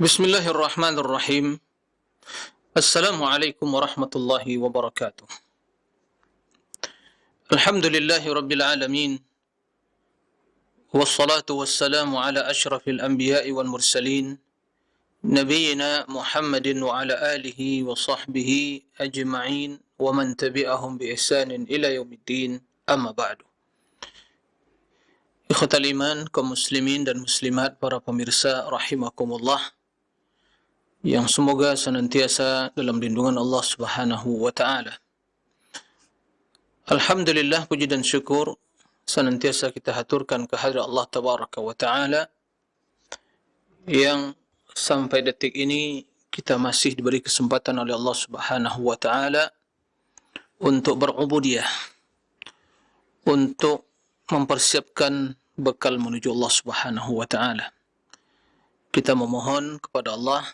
Bismillahirrahmanirrahim. Assalamualaikum warahmatullahi wabarakatuh. Alhamdulillahi rabbil alamin. Wassalatu wassalamu ala ashrafil anbiya'i wal mursalin. Nabiyyina Muhammadin wa ala alihi wa sahbihi ajma'in. Wa man tabi'ahum bi ihsanin ila yaumiddin. Amma ba'du. Ikhwatal iman, kaum muslimin dan muslimat, para pemirsa rahimakumullah, yang semoga senantiasa dalam lindungan Allah Subhanahu wa taala. Alhamdulillah, puji dan syukur senantiasa kita haturkan kehadirat Allah Tabaraka wa taala yang sampai detik ini kita masih diberi kesempatan oleh Allah Subhanahu wa taala untuk berubudiyah, untuk mempersiapkan bekal menuju Allah Subhanahu wa taala. Kita memohon kepada Allah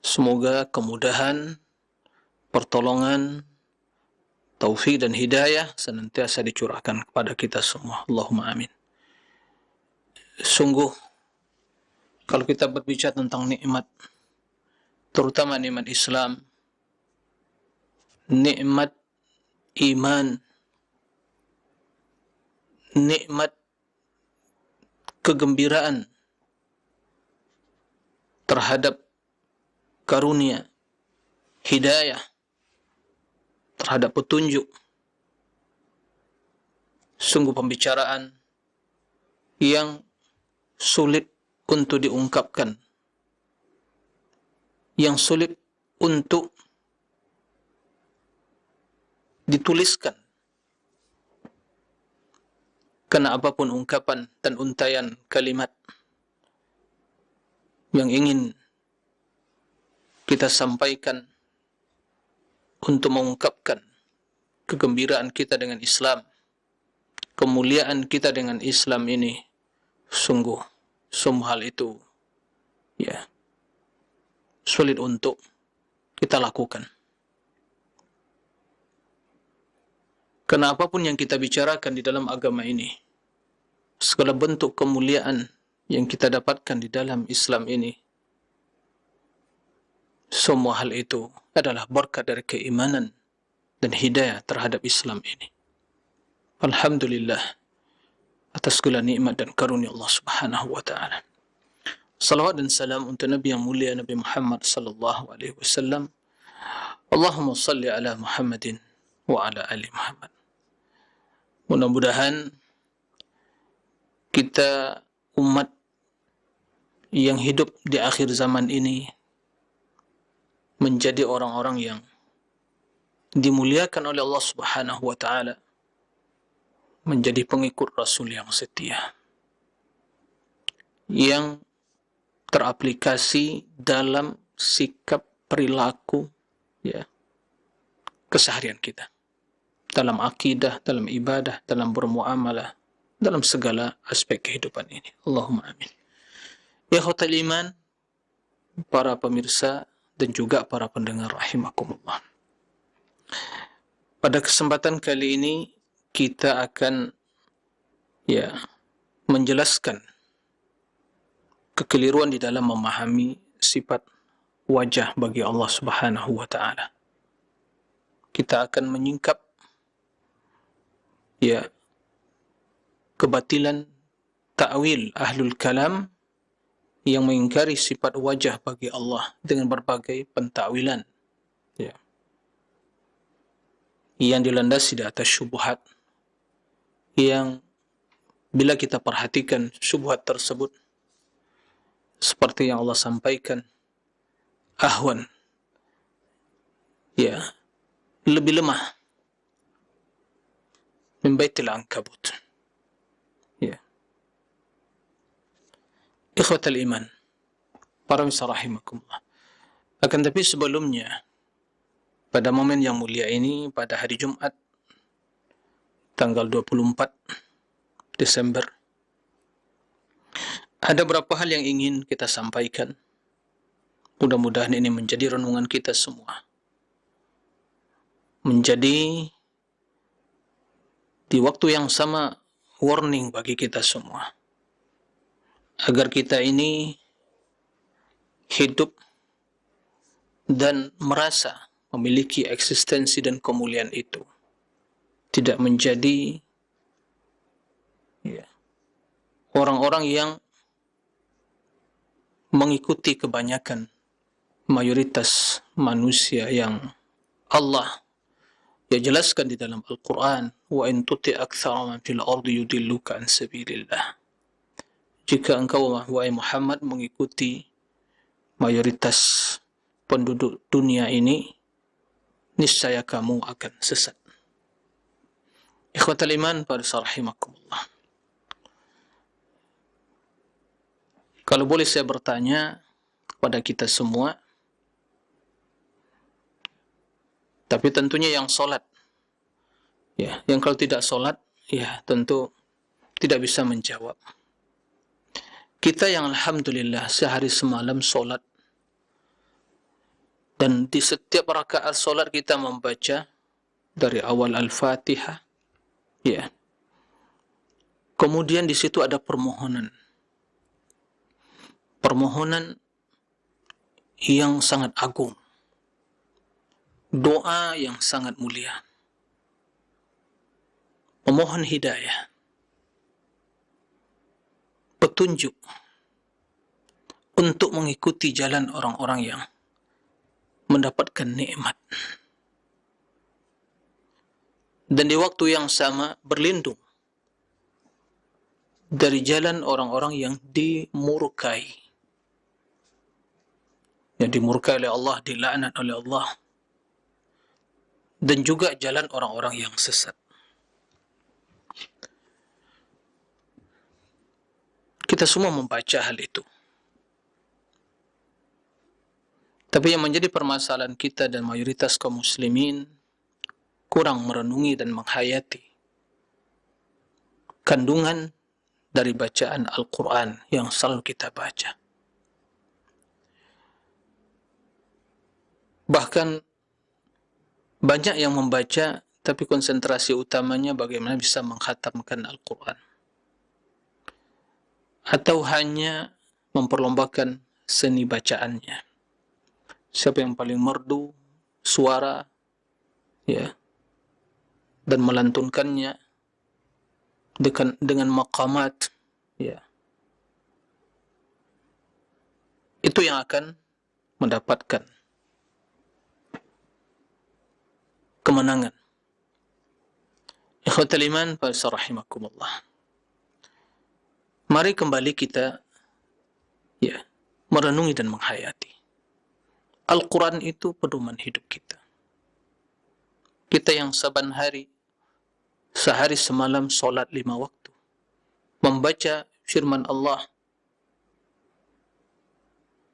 semoga kemudahan, pertolongan, taufik dan hidayah senantiasa dicurahkan kepada kita semua. Allahumma amin. Sungguh, kalau kita berbicara tentang nikmat, terutama nikmat Islam, nikmat iman, nikmat kegembiraan terhadap karunia, hidayah, terhadap petunjuk, sungguh pembicaraan yang sulit untuk diungkapkan, yang sulit untuk dituliskan, karena apapun ungkapan dan untaian kalimat yang ingin kita sampaikan untuk mengungkapkan kegembiraan kita dengan Islam, kemuliaan kita dengan Islam ini, sungguh semua hal itu sulit untuk kita lakukan. Karena apapun yang kita bicarakan di dalam agama ini, segala bentuk kemuliaan yang kita dapatkan di dalam Islam ini, semua hal itu adalah berkat dari keimanan dan hidayah terhadap Islam ini. Alhamdulillah atas segala nikmat dan karunia Allah Subhanahu wa taala. Salawat dan salam untuk Nabi yang mulia, Nabi Muhammad sallallahu alaihi wasallam. Allahumma salli ala Muhammadin wa ala ali Muhammad. Mudah-mudahan kita umat yang hidup di akhir zaman ini menjadi orang-orang yang dimuliakan oleh Allah Subhanahu wa taala, menjadi pengikut Rasul yang setia, yang teraplikasi dalam sikap perilaku keseharian kita, dalam akidah, dalam ibadah, dalam bermuamalah, dalam segala aspek kehidupan ini. Allahumma amin. Ya ikhwatal iman, para pemirsa dan juga para pendengar rahimakumullah. Pada kesempatan kali ini kita akan menjelaskan kekeliruan di dalam memahami sifat wajah bagi Allah Subhanahu wa taala. Kita akan menyingkap kebatilan ta'wil ahlul kalam yang mengingkari sifat wajah bagi Allah dengan berbagai pentakwilan yang dilandasi di atas syubhat, yang bila kita perhatikan syubhat tersebut seperti yang Allah sampaikan, ahwan, lebih lemah min baitil ankabut. Ikhwatal iman, para pemirsa rahimakumullah. Akan tapi sebelumnya, pada momen yang mulia ini, pada hari Jumat tanggal 24 Desember, ada beberapa hal yang ingin kita sampaikan. Mudah-mudahan ini menjadi renungan kita semua, menjadi di waktu yang sama warning bagi kita semua, agar kita ini hidup dan merasa memiliki eksistensi dan kemuliaan itu, tidak menjadi orang-orang yang mengikuti kebanyakan mayoritas manusia yang Allah jelaskan di dalam Al-Quran, wa in tuti' aktsara man fil ardi yudilluka an sabilillah. Jika engkau wahai Muhammad mengikuti mayoritas penduduk dunia ini, niscaya kamu akan sesat. Ikhwatal iman para rahimakumullah. Kalau boleh saya bertanya kepada kita semua, tapi tentunya yang solat, yang kalau tidak solat, tentu tidak bisa menjawab. Kita yang alhamdulillah sehari semalam solat, dan di setiap rakaat solat kita membaca dari awal Al-Fatihah, kemudian di situ ada permohonan yang sangat agung, doa yang sangat mulia, memohon hidayah, petunjuk untuk mengikuti jalan orang-orang yang mendapatkan nikmat, dan di waktu yang sama berlindung dari jalan orang-orang yang dimurkai, oleh Allah, dilaknat oleh Allah, dan juga jalan orang-orang yang sesat. Kita semua membaca hal itu. Tapi yang menjadi permasalahan kita dan mayoritas kaum muslimin kurang merenungi dan menghayati kandungan dari bacaan Al-Quran yang selalu kita baca. Bahkan banyak yang membaca, tapi konsentrasi utamanya bagaimana bisa mengkhatamkan Al-Quran, atau hanya memperlombakan seni bacaannya. Siapa yang paling merdu suara, dan melantunkannya dengan maqamat, itu yang akan mendapatkan kemenangan. Ikhwatal iman fa rahimakumullah. Mari kembali kita merenungi dan menghayati. Al-Quran itu pedoman hidup kita. Kita yang saban hari, sehari semalam solat 5 waktu, membaca firman Allah,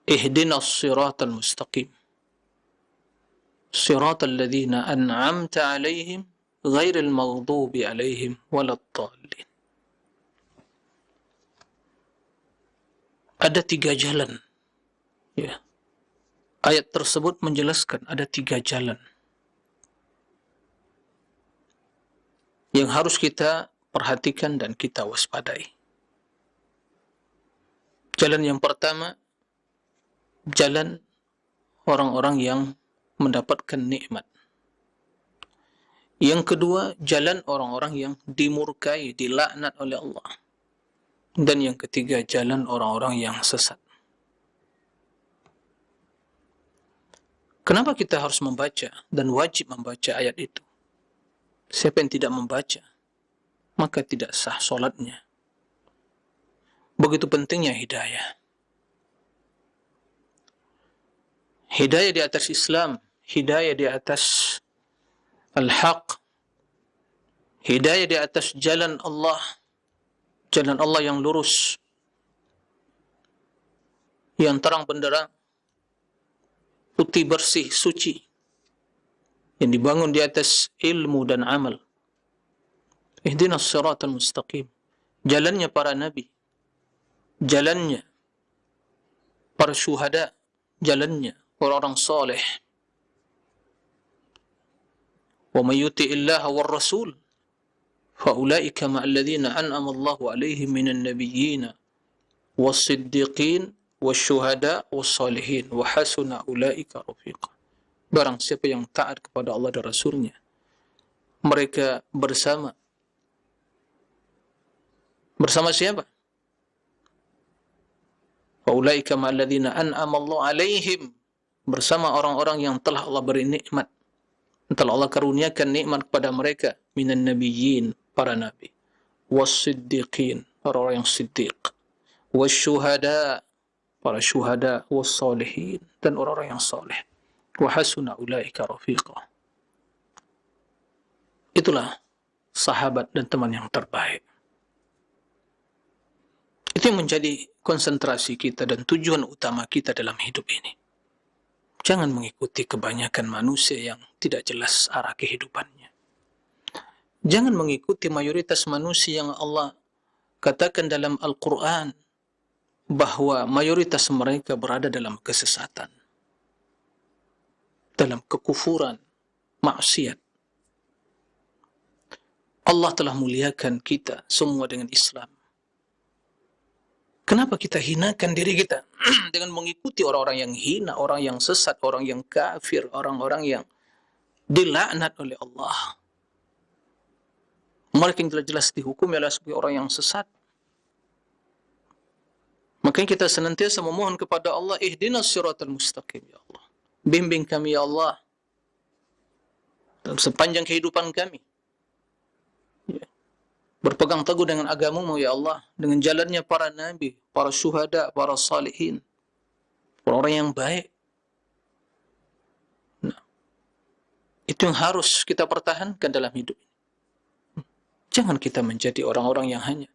ihdinas siratal mustaqim, siratal ladzina an'amta alaihim ghairil maghdubi alaihim waladdallin. Ada 3 jalan. Ayat tersebut menjelaskan ada 3 jalan yang harus kita perhatikan dan kita waspadai. Jalan yang pertama, jalan orang-orang yang mendapatkan nikmat. Yang kedua, jalan orang-orang yang dimurkai, dilaknat oleh Allah. Dan yang ketiga, jalan orang-orang yang sesat. Kenapa kita harus membaca dan wajib membaca ayat itu? Siapa yang tidak membaca, maka tidak sah solatnya. Begitu pentingnya hidayah. Hidayah di atas Islam, hidayah di atas al-haq, hidayah di atas jalan Allah yang lurus, yang terang benderang, putih bersih, suci, yang dibangun di atas ilmu dan amal. Ihdinas siratal mustaqim, jalannya para nabi, jalannya para syuhada, jalannya orang-orang saleh. Wa may yuti'illaha war rasul fa ulaika ma'al ladzina an'ama Allahu 'alaihim minan nabiyyin was siddiqin wasyuhada wassalihin wa hasuna ulaika rafiqa. Barang siapa yang taat kepada Allah dan Rasulnya, mereka bersama siapa? Wa ulaika ma'alladzina an'ama Allah 'alaihim, bersama orang-orang yang telah Allah beri nikmat, telah Allah karuniakan nikmat kepada mereka, minan nabiyyin, para nabi, was-siddiqin, orang-orang yang siddiq, wasyuhada, para syuhada, was-salihin, dan orang-orang yang saleh. Wa hasuna ulaika rafiqa. Itulah sahabat dan teman yang terbaik. Itu yang menjadi konsentrasi kita dan tujuan utama kita dalam hidup ini. Jangan mengikuti kebanyakan manusia yang tidak jelas arah kehidupannya. Jangan mengikuti mayoritas manusia yang Allah katakan dalam Al-Quran bahwa mayoritas mereka berada dalam kesesatan, dalam kekufuran, maksiat. Allah telah muliakan kita semua dengan Islam. Kenapa kita hinakan diri kita dengan mengikuti orang-orang yang hina, orang yang sesat, orang yang kafir, orang-orang yang dilaknat oleh Allah? Mereka yang jelas-jelas dihukum adalah sebagai orang yang sesat. Makanya kita senantiasa memohon kepada Allah, ihdinas siratal mustaqim, ya Allah. Bimbing kami, ya Allah, dalam sepanjang kehidupan kami. Berpegang teguh dengan agamamu, ya Allah, dengan jalannya para nabi, para syuhada, para salihin, orang-orang yang baik. Nah, itu yang harus kita pertahankan dalam hidup ini. Jangan kita menjadi orang-orang yang hanya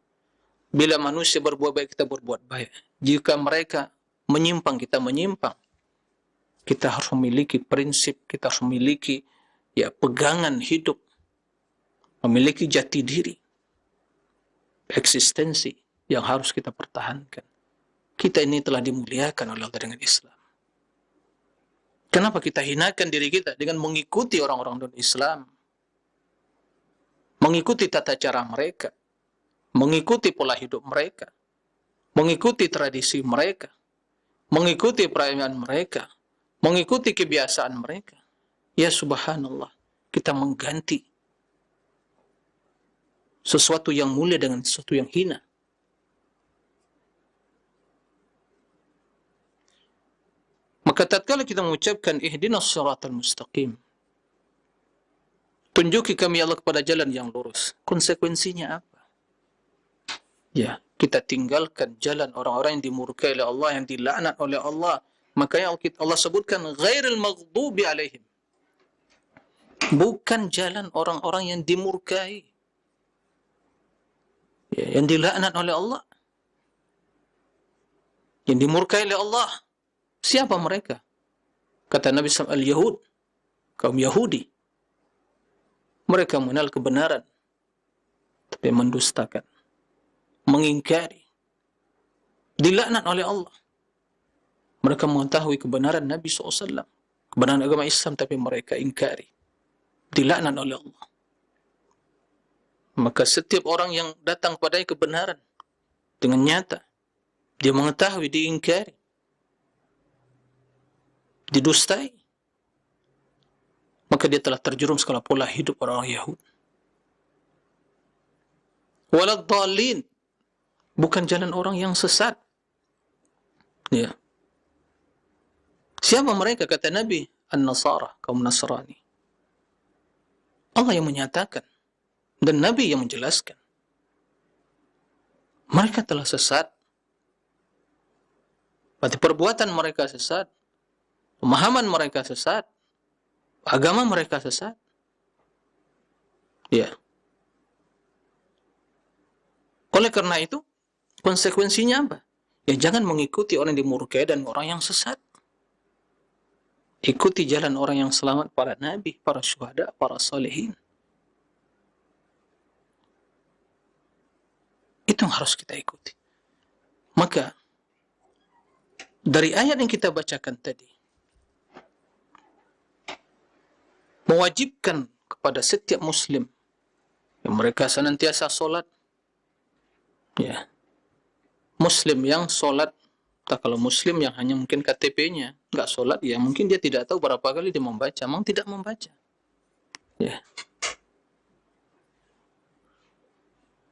bila manusia berbuat baik, kita berbuat baik. Jika mereka menyimpang, kita menyimpang. Kita harus memiliki prinsip, kita harus memiliki pegangan hidup, memiliki jati diri, eksistensi yang harus kita pertahankan. Kita ini telah dimuliakan oleh Allah dengan Islam. Kenapa kita hinakan diri kita dengan mengikuti orang-orang non-Islam? Mengikuti tata cara mereka, mengikuti pola hidup mereka, mengikuti tradisi mereka, mengikuti perayaan mereka, mengikuti kebiasaan mereka. Ya subhanallah, kita mengganti sesuatu yang mulia dengan sesuatu yang hina. Maka tatkala kita mengucapkan ihdinas siratal mustaqim, tunjuki kami Allah kepada jalan yang lurus, konsekuensinya apa? Ya, kita tinggalkan jalan orang-orang yang dimurkai oleh Allah, yang dilaknat oleh Allah. Makanya Allah sebutkan ghairil maghdubi alaihim, bukan jalan orang-orang yang dimurkai, yang dilaknat oleh Allah, yang dimurkai oleh Allah. Siapa mereka? Kata Nabi SAW, al-Yahud, kaum Yahudi. Mereka mengenal kebenaran, tapi mendustakan, mengingkari, dilaknat oleh Allah. Mereka mengetahui kebenaran Nabi SAW, kebenaran agama Islam, tapi mereka ingkari, dilaknat oleh Allah. Maka setiap orang yang datang padanya kebenaran dengan nyata, dia mengetahui, diingkari, didustai, maka dia telah terjerumus ke pola hidup orang-orang Yahudi. Waladhdallin, bukan jalan orang yang sesat. Ya. Siapa mereka? Kata Nabi, An-Nasara, kaum Nasrani. Allah yang menyatakan dan Nabi yang menjelaskan. Mereka telah sesat. Berarti perbuatan mereka sesat, pemahaman mereka sesat, agama mereka sesat. Ya. Oleh karena itu, konsekuensinya apa? Ya, jangan mengikuti orang yang dimurkai dan orang yang sesat. Ikuti jalan orang yang selamat, para nabi, para syuhada, para salihin. Itu yang harus kita ikuti. Maka, dari ayat yang kita bacakan tadi, mewajibkan kepada setiap muslim yang mereka senantiasa solat, ya, muslim yang solat Tak kalau muslim yang hanya mungkin KTP-nya nggak sholat, ya mungkin dia tidak tahu berapa kali dia membaca, memang tidak membaca. Ya.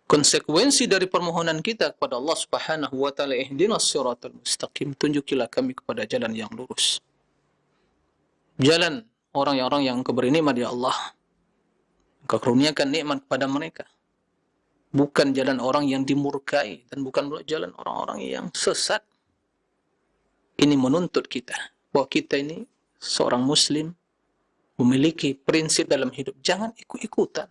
Konsekuensi dari permohonan kita kepada Allah Subhanahu wa taala, ihdinas siratal mustaqim, tunjukilah kami kepada jalan yang lurus. Jalan orang-orang yang Engkau beri nikmat ya Allah. Engkau karuniakan nikmat kepada mereka. Bukan jalan orang yang dimurkai dan bukan jalan orang-orang yang sesat. Ini menuntut kita bahwa kita ini seorang muslim memiliki prinsip dalam hidup. Jangan ikut-ikutan.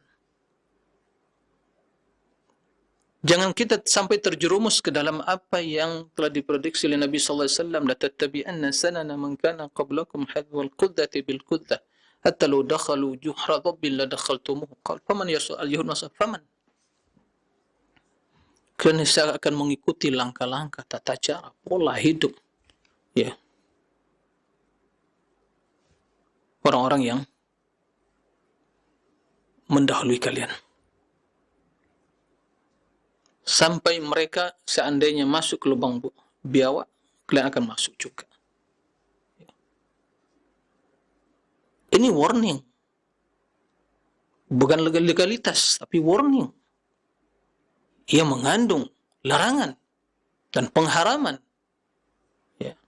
Jangan kita sampai terjerumus ke dalam apa yang telah diprediksi oleh Nabi sallallahu alaihi wasallam, la tattabi'anna sanana man kana qablakum hadwal quddati bil quddah hatta law dakhalu juhra dhabbin la dakhaltumuhu qala faman yas'al yuhnas faman. Kerana saya akan mengikuti langkah-langkah, tata cara, pola hidup, ya, orang-orang yang mendahului kalian. Sampai mereka seandainya masuk ke lubang biawak, kalian akan masuk juga. Ini warning. Bukan legalitas, tapi warning. Ia mengandung larangan dan pengharaman. Ya.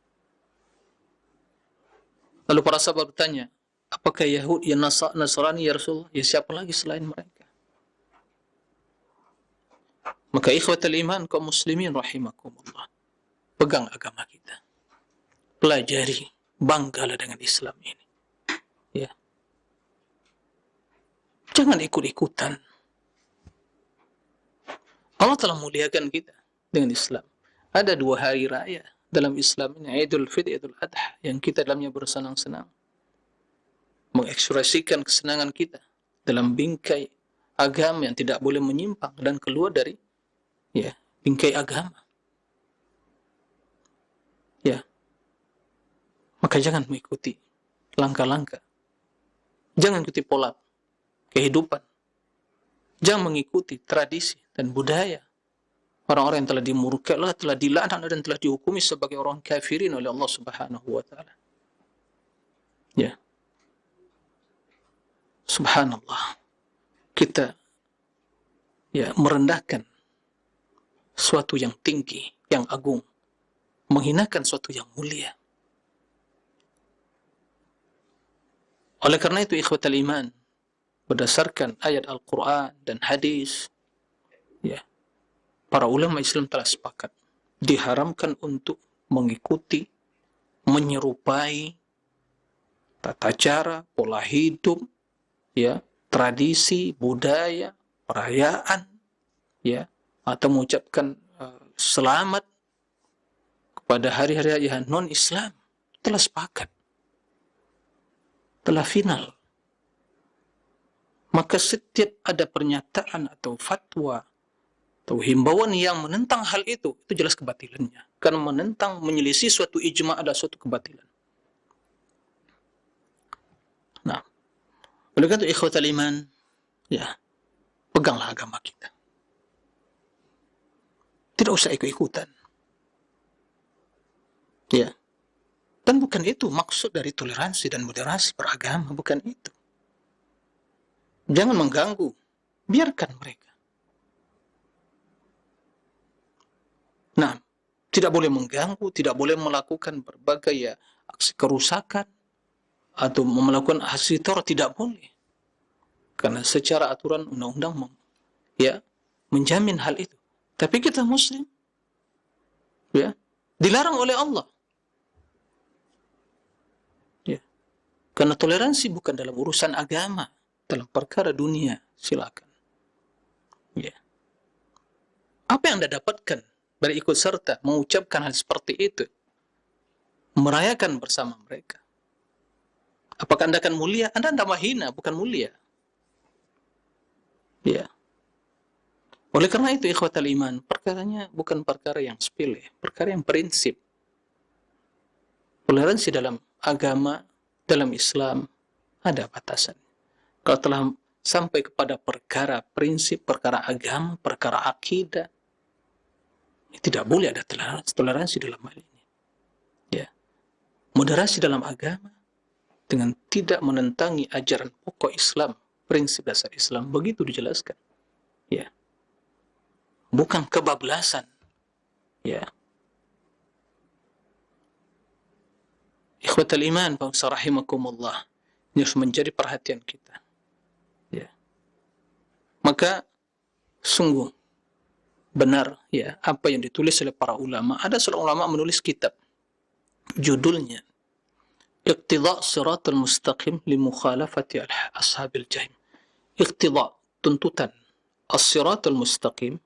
Lalu para sahabat bertanya, apakah Yahud, ya Nasrani, ya Rasulullah? Ya siapa lagi selain mereka? Maka ikhwatal iman kaum muslimin rahimakumullah, pegang agama kita, pelajari, banggalah dengan Islam ini, ya. Jangan ikut-ikutan. Allah telah muliakan kita dengan Islam. Ada 2 hari raya dalam Islam ini, Idul Fitri, Idul Adha, yang kita dalamnya bersenang-senang, mengekspresikan kesenangan kita dalam bingkai agama yang tidak boleh menyimpang dan keluar dari, ya, bingkai agama. Ya. Maka jangan mengikuti langkah-langkah. Jangan ikuti pola kehidupan. Jangan mengikuti tradisi dan budaya orang-orang yang telah dimurkai, telah dilaknat dan telah dihukumi sebagai orang kafirin oleh Allah Subhanahu wa taala. Ya. Subhanallah. Kita, ya, merendahkan suatu yang tinggi, yang agung, menghinakan suatu yang mulia. Oleh karena itu, ikhwatal iman, berdasarkan ayat Al-Quran dan hadis, ya, para ulama Islam telah sepakat diharamkan untuk mengikuti, menyerupai tata cara, pola hidup, ya, tradisi, budaya, perayaan, ya, atau mengucapkan selamat kepada hari-hari raya non-Islam. Telah sepakat, telah final. Maka setiap ada pernyataan atau fatwa atau himbauan yang menentang hal itu jelas kebatilannya. Karena menentang, menyelisih suatu ijma' ada suatu kebatilan. Nah, oleh karena itu ikhwatal iman, ya, peganglah agama kita. Tidak usah ikut-ikutan. Ya. Dan bukan itu maksud dari toleransi dan moderasi beragama, bukan itu. Jangan mengganggu, biarkan mereka. Nah, tidak boleh mengganggu, tidak boleh melakukan berbagai, ya, aksi kerusakan atau melakukan aksi teror, tidak boleh. Karena secara aturan undang-undang, ya, menjamin hal itu. Tapi kita muslim, ya, dilarang oleh Allah. Ya. Karena toleransi bukan dalam urusan agama, dalam perkara dunia, silakan. Ya. Apa yang Anda dapatkan dari ikut serta mengucapkan hal seperti itu, merayakan bersama mereka? Apakah Anda akan mulia? Anda tambah hina, bukan mulia. Ya. Oleh karena itu, ikhwatal iman, perkaranya bukan perkara yang sepele, perkara yang prinsip. Toleransi dalam agama, dalam Islam, ada batasan. Kalau telah sampai kepada perkara prinsip, perkara agama, perkara akidah, tidak boleh ada toleransi dalam hal ini. Moderasi dalam agama dengan tidak menentangi ajaran pokok Islam, prinsip dasar Islam, begitu dijelaskan. Ya. Bukan kebablasan. Ya. Ikhwatal iman, bangsa rahimakumullah, ini harus menjadi perhatian kita. Ya. Maka sungguh benar ya apa yang ditulis oleh para ulama. Ada seorang ulama menulis kitab, judulnya Iqtida' Siratal Mustaqim li Mukhalafati Ashabil Jahim. Iqtida', tuntutan, As-Siratal Mustaqim,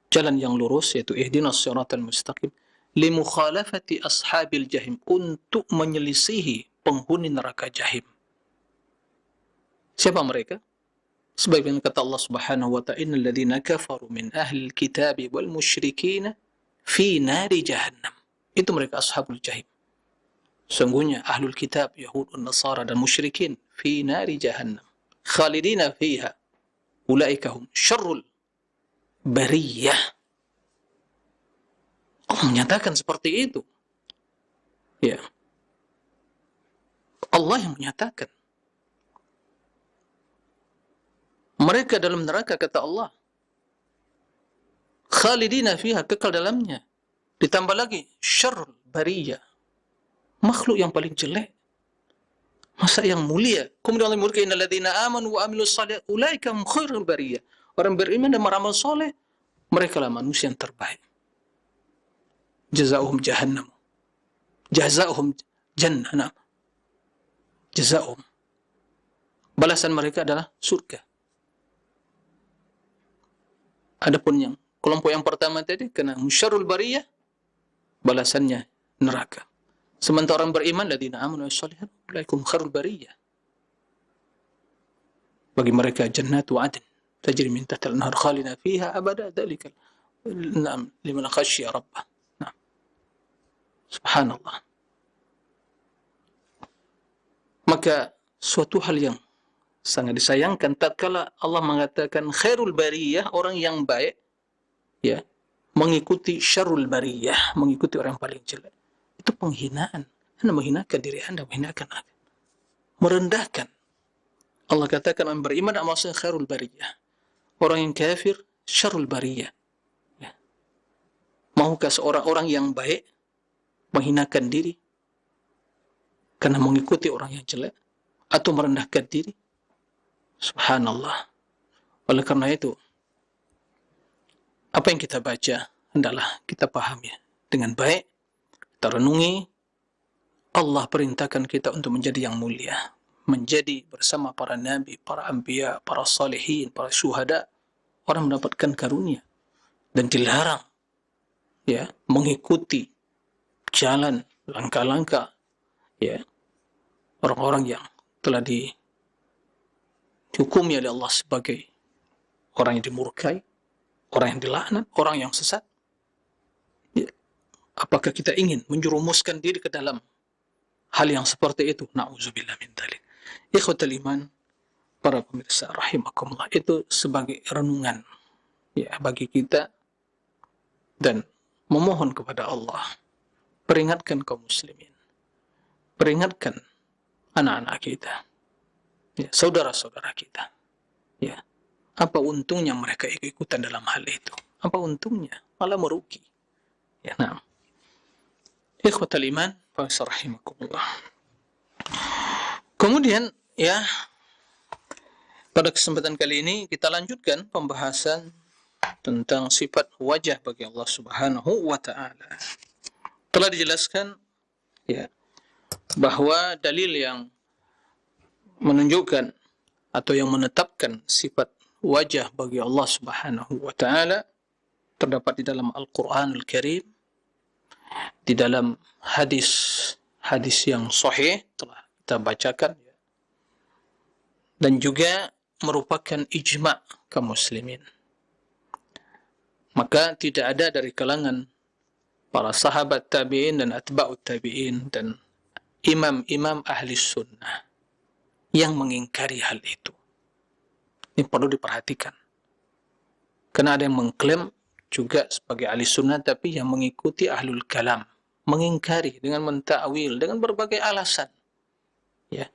jalan yang lurus, yaitu ihdinas siratal mustaqim, li mukhalafati ashabil jahim, untuk menyelisihi penghuni neraka jahim. Siapa mereka? Sebagaimana kata Allah Subhanahu wa ta'ala, innal ladzina kafaru min ahli alkitabi wal musyrikina fi nari jahannam. Itu mereka ashabul jahim. Sungguhnya ahlul kitab, Yahud, Nasara dan musyrikin, fi nari jahannam khalidina fiha ulaika hum syarrul bariyah. Allah menyatakan seperti itu. Ya. Allah yang menyatakan. Mereka dalam neraka, kata Allah, khalidina fiha, kekal dalamnya. Ditambah lagi, syarrul bariyah, makhluk yang paling jelek. Masa yang mulia? Kemudian Allah mengatakan, innal ladzina amanu wa amilus shalihat ulaika hum khairul bariyah. Orang beriman dan beramal soleh, mereka lah manusia yang terbaik. Jazaohum jahannam. Jazaohum jannah. Jazaohum. Balasan mereka adalah surga. Adapun yang kelompok yang pertama tadi, kena musyarrul bariyah, balasannya neraka. Sementara orang beriman, ladzina amanu wa shalihat ulaikum khairul bariyah. Bagi mereka jannatu adn tajri min tahtiha al-anhar khalidina fiha abada, dzalika liman khasyiya rabbah. Nah. Subhanallah. Maka suatu hal yang sangat disayangkan tatkala Allah mengatakan khairul bariyah, orang yang baik, ya, mengikuti syarrul bariyah, mengikuti orang yang paling jelek. Itu penghinaan. Anda menghinakan diri Anda, menghinakan Anda, merendahkan. Allah katakan orang beriman maksudnya khairul bariyah, orang yang kafir syarrul bariyah. Ya. Maukah seorang orang yang baik menghinakan diri karena mengikuti orang yang jelek, atau merendahkan diri? Subhanallah. Oleh karena itu, apa yang kita baca hendaklah kita pahami dengan baik, kita renungi. Allah perintahkan kita untuk menjadi yang mulia, menjadi bersama para nabi, para anbiya, para salihin, para syuhada, orang mendapatkan karunia, dan dilarang ya mengikuti jalan langkah-langkah ya orang-orang yang telah dihukumi oleh Allah sebagai orang yang dimurkai, orang yang dilaknat, orang yang sesat. Ya. Apakah kita ingin menjerumuskan diri ke dalam hal yang seperti itu? Na'udzubillah min dzalik. Ikhwatul iman, para pemirsa rahimakumullah, itu sebagai renungan ya bagi kita, dan memohon kepada Allah, peringatkan kaum muslimin, peringatkan anak-anak kita, ya, saudara-saudara kita, ya, apa untungnya mereka ikut-ikutan dalam hal itu? Apa untungnya? Malah merugi. Ya, nah. Ikhwatul iman, pemirsa rahimakumullah. Kemudian, ya, pada kesempatan kali ini kita lanjutkan pembahasan tentang sifat wajah bagi Allah Subhanahu wa ta'ala. Telah dijelaskan ya bahwa dalil yang menunjukkan atau yang menetapkan sifat wajah bagi Allah Subhanahu wa ta'ala terdapat di dalam Al-Quranul Karim, di dalam hadis yang sahih telah kita bacakan, dan juga merupakan ijma' kaum muslimin. Maka tidak ada dari kalangan para sahabat tabi'in dan atba'ut tabi'in dan imam-imam ahli sunnah yang mengingkari hal itu. Ini perlu diperhatikan. Karena ada yang mengklaim juga sebagai ahli sunnah, tapi yang mengikuti ahlul kalam, mengingkari, dengan mentakwil, dengan berbagai alasan. Ya.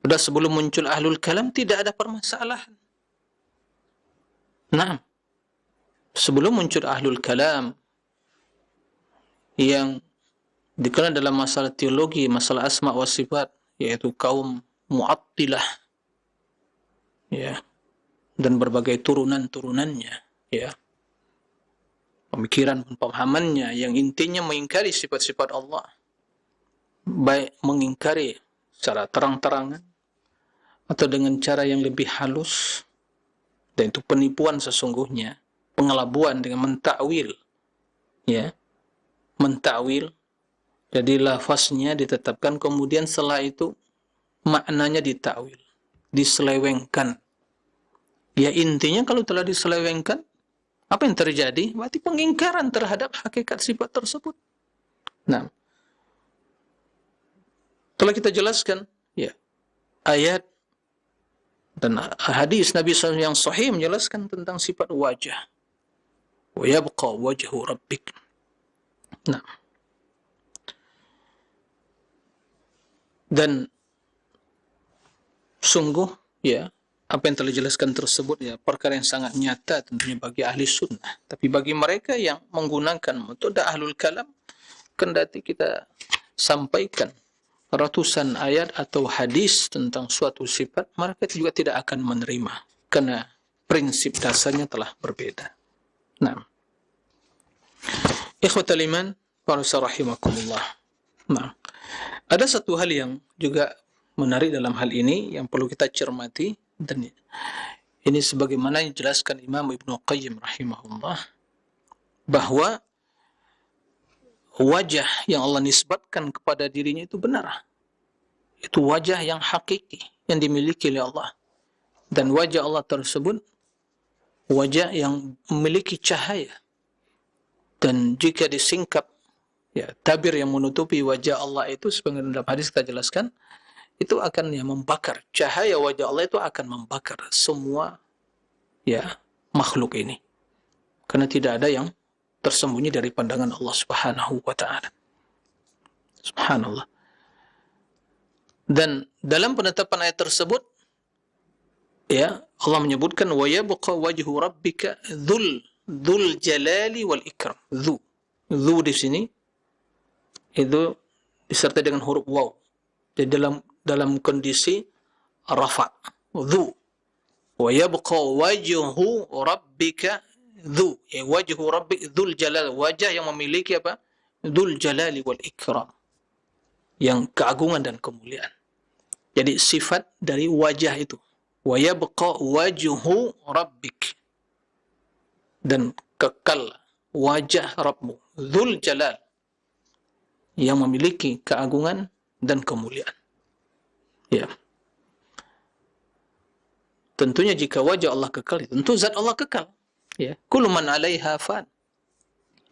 Sudah sebelum muncul ahlul kalam tidak ada permasalahan. Nah, sebelum muncul ahlul kalam yang dikenal dalam masalah teologi, masalah asma wa sifat, yaitu kaum Mu'attilah, ya, dan berbagai turunan-turunannya, ya, pemikiran pemahamannya yang intinya mengingkari sifat-sifat Allah, baik mengingkari secara terang-terangan atau dengan cara yang lebih halus, dan itu penipuan sesungguhnya, pengelabuan dengan mentakwil, ya, mentakwil. Jadi lafaznya ditetapkan, kemudian setelah itu maknanya ditakwil, diselewengkan. Ya, intinya kalau telah diselewengkan, apa yang terjadi? Berarti pengingkaran terhadap hakikat sifat tersebut. Nah, telah kita jelaskan, ya, ayat dan hadis Nabi SAW yang sahih menjelaskan tentang sifat wajah. Wa yabqa wajhu rabbik. Nah, dan sungguh, ya, apa yang telah dijelaskan tersebut, ya, perkara yang sangat nyata tentunya bagi ahli sunnah. Tapi bagi mereka yang menggunakan metode ahlul kalam, kendati kita sampaikan ratusan ayat atau hadis tentang suatu sifat, mereka juga tidak akan menerima, karena prinsip dasarnya telah berbeda. Nah, ikhwatal iman, para rahimakumullah. Nah, ada satu hal yang juga menarik dalam hal ini yang perlu kita cermati, dan ini sebagaimana yang dijelaskan Imam Ibnu Qayyim rahimahullah, bahwa wajah yang Allah nisbatkan kepada dirinya itu benar. Itu wajah yang hakiki yang dimiliki oleh Allah. Dan wajah Allah tersebut wajah yang memiliki cahaya. Dan jika disingkap, ya, tabir yang menutupi wajah Allah itu, sebagaimana dalam hadis kita jelaskan, itu akan, ya, membakar. Cahaya wajah Allah itu akan membakar semua, ya, makhluk ini. Karena tidak ada yang tersembunyi dari pandangan Allah Subhanahu wa ta'ala. Subhanallah. Dan dalam penetapan ayat tersebut, ya, Allah menyebutkan wa yabqa wajhu rabbika dzul jalali wal ikram. Dzu di sini itu disertai dengan huruf waw. Jadi dalam kondisi rafa. Dzu. Wa yabqa wajhu rabbika dzu. Ya, wajhu rabbik dzul jalal, wajah yang memiliki apa? Dzul jalali wal ikram. Yang keagungan dan kemuliaan. Jadi sifat dari wajah itu. Wa yabqa wajhu rabbik. Dan kekal wajah Rabbmu. Dzul jalal. Yang memiliki keagungan dan kemuliaan. Ya. Tentunya jika wajah Allah kekal, tentu zat Allah kekal. Ya. Kullu man 'alaiha fan.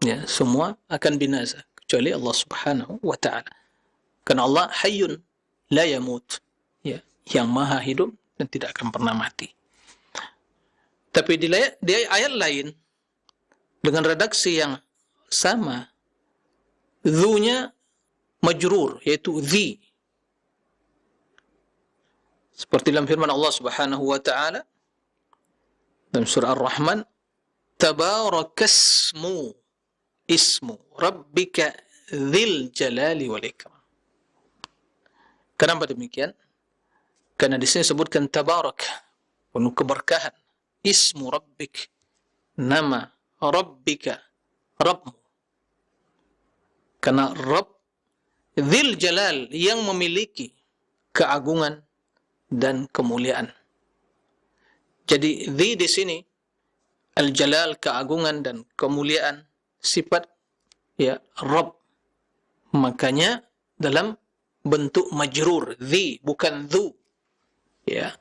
Ya, semua akan binasa kecuali Allah Subhanahu wa ta'ala. Karena Allah hayyun la yamut. Ya, yang maha hidup dan tidak akan pernah mati. Tapi di ayat lain dengan redaksi yang sama, dzunya majrur, yaitu dzi. Seperti dalam firman Allah Subhanahu wa ta'ala dalam surah Ar-Rahman, tabarakasmu ismu rabbika dzil jalali wal ikram. Kenapa demikian? Karena di sini disebutkan tabarak, penuh keberkahan. Ismu rabbik, nama rabbika, Rabbmu. Karena Rabb dzil jalal, yang memiliki keagungan dan kemuliaan. Jadi dzi di sini al-jalal, keagungan dan kemuliaan, sifat, ya, Rabb. Makanya dalam bentuk majrur, dzi, bukan dzu. Ya.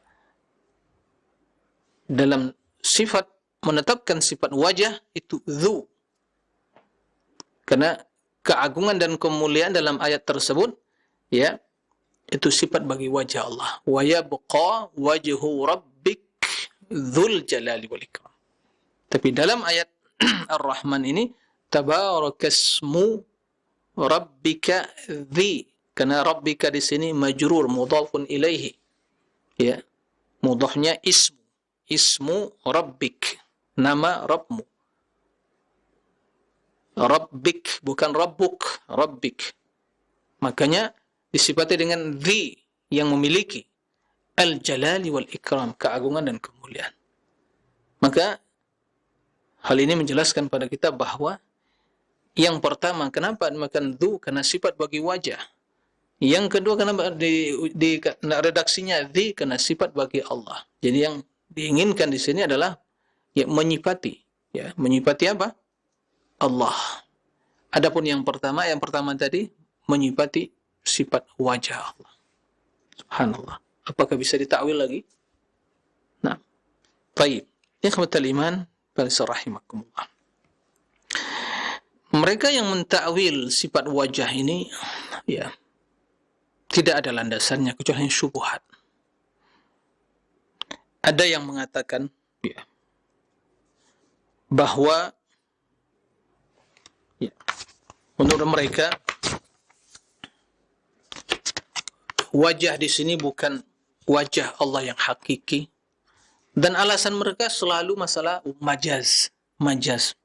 Dalam sifat, menetapkan sifat wajah itu dzu. Karena keagungan dan kemuliaan dalam ayat tersebut, ya, itu sifat bagi wajah Allah. Wa yabqa wajhu rabbik dzul jalali wal ikram. Tapi dalam ayat Ar-Rahman ini, tabarakasmu rabbika dhi, karena rabbika di sini majrur mudhafun ilaihi, ya, mudhafnya ismu rabbik, nama Rabbmu. Rabbik bukan rabbuk, rabbik. Makanya disifati dengan dhi yang memiliki al-jalali wal ikram, keagungan dan kemuliaan. Maka hal ini menjelaskan pada kita bahwa yang pertama, kenapa dimakan dhu? Karena sifat bagi wajah. Yang kedua, kenapa di redaksinya dhi? Karena sifat bagi Allah. Jadi yang diinginkan di sini adalah ya, menyifati. Ya, menyifati apa? Allah. Adapun yang pertama tadi menyifati sifat wajah Allah. Subhanallah. Apakah bisa ditakwil lagi? Nah, baik. Ikhwatal iman, rahimakumullah. Mereka yang mentakwil sifat wajah ini, ya, tidak ada landasannya kecuali syubhat. Ada yang mengatakan, ya, bahwa, ya, menurut mereka wajah di sini bukan wajah Allah yang hakiki, dan alasan mereka selalu masalah majaz.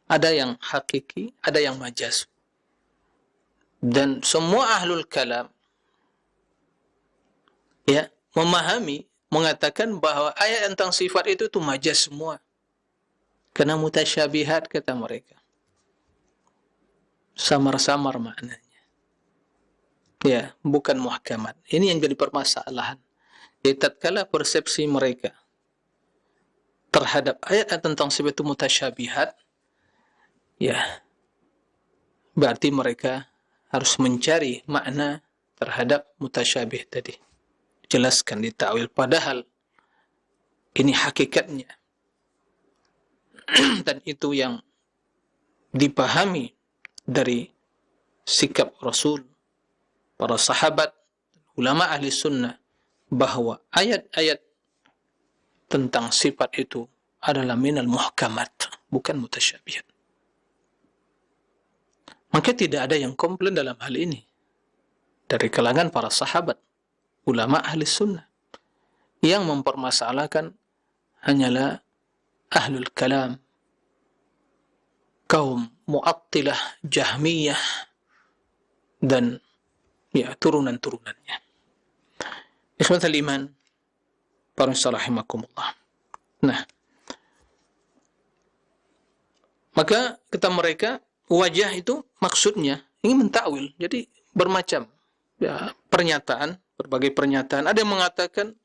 Ada yang hakiki, ada yang majaz. Dan semua ahlul kalam, ya, memahami, mengatakan bahwa ayat tentang sifat itu majaz semua. Karena mutasyabihat, kata mereka. Samar-samar maknanya. Ya, bukan muhkamat. Ini yang jadi permasalahan. Jadi tatkala persepsi mereka terhadap ayat tentang sifat itu mutasyabihat, ya, berarti mereka harus mencari makna terhadap mutasyabih tadi. Jelaskan di ta'wil. Padahal ini hakikatnya. Dan itu yang dipahami dari sikap Rasul, para sahabat, ulama ahli sunnah, bahwa ayat-ayat tentang sifat itu adalah minal muhkamat, bukan mutasyabihat. Maka tidak ada yang komplain dalam hal ini dari kalangan para sahabat, ulama ahli sunnah. Yang mempermasalahkan hanyalah ahlul kalam, kaum mu'attilah, jahmiyah, dan ya, turunan-turunannya. Ikhwatal iman, para rahimakumullah. Nah, maka kata mereka, wajah itu maksudnya ingin mentakwil. Jadi bermacam, ya, pernyataan, berbagai pernyataan. Ada yang mengatakan,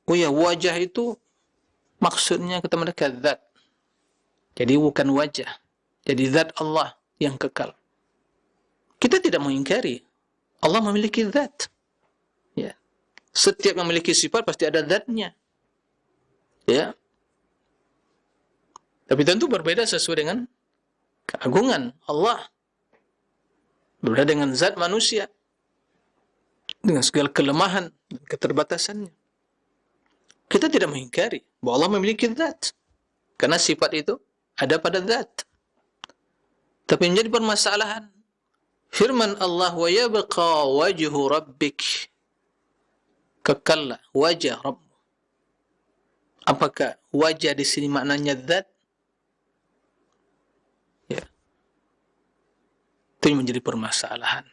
oh ya, wajah itu maksudnya kata mereka zat. Jadi bukan wajah. Jadi zat Allah yang kekal. Kita tidak mengingkari Allah memiliki zat. Ya. Setiap yang memiliki sifat pasti ada zatnya. Ya. Tapi tentu berbeda sesuai dengan keagungan Allah. Berbeda dengan zat manusia, dengan segala kelemahan dan keterbatasannya. Kita tidak mengingkari bahwa Allah memiliki zat. Karena sifat itu ada pada zat. Tapi menjadi permasalahan firman Allah, wa yabqa wajhu rabbik, kekallah wajah Rabbmu. Apakah wajah di sini maknanya zat? Ya. Itu yang menjadi permasalahan.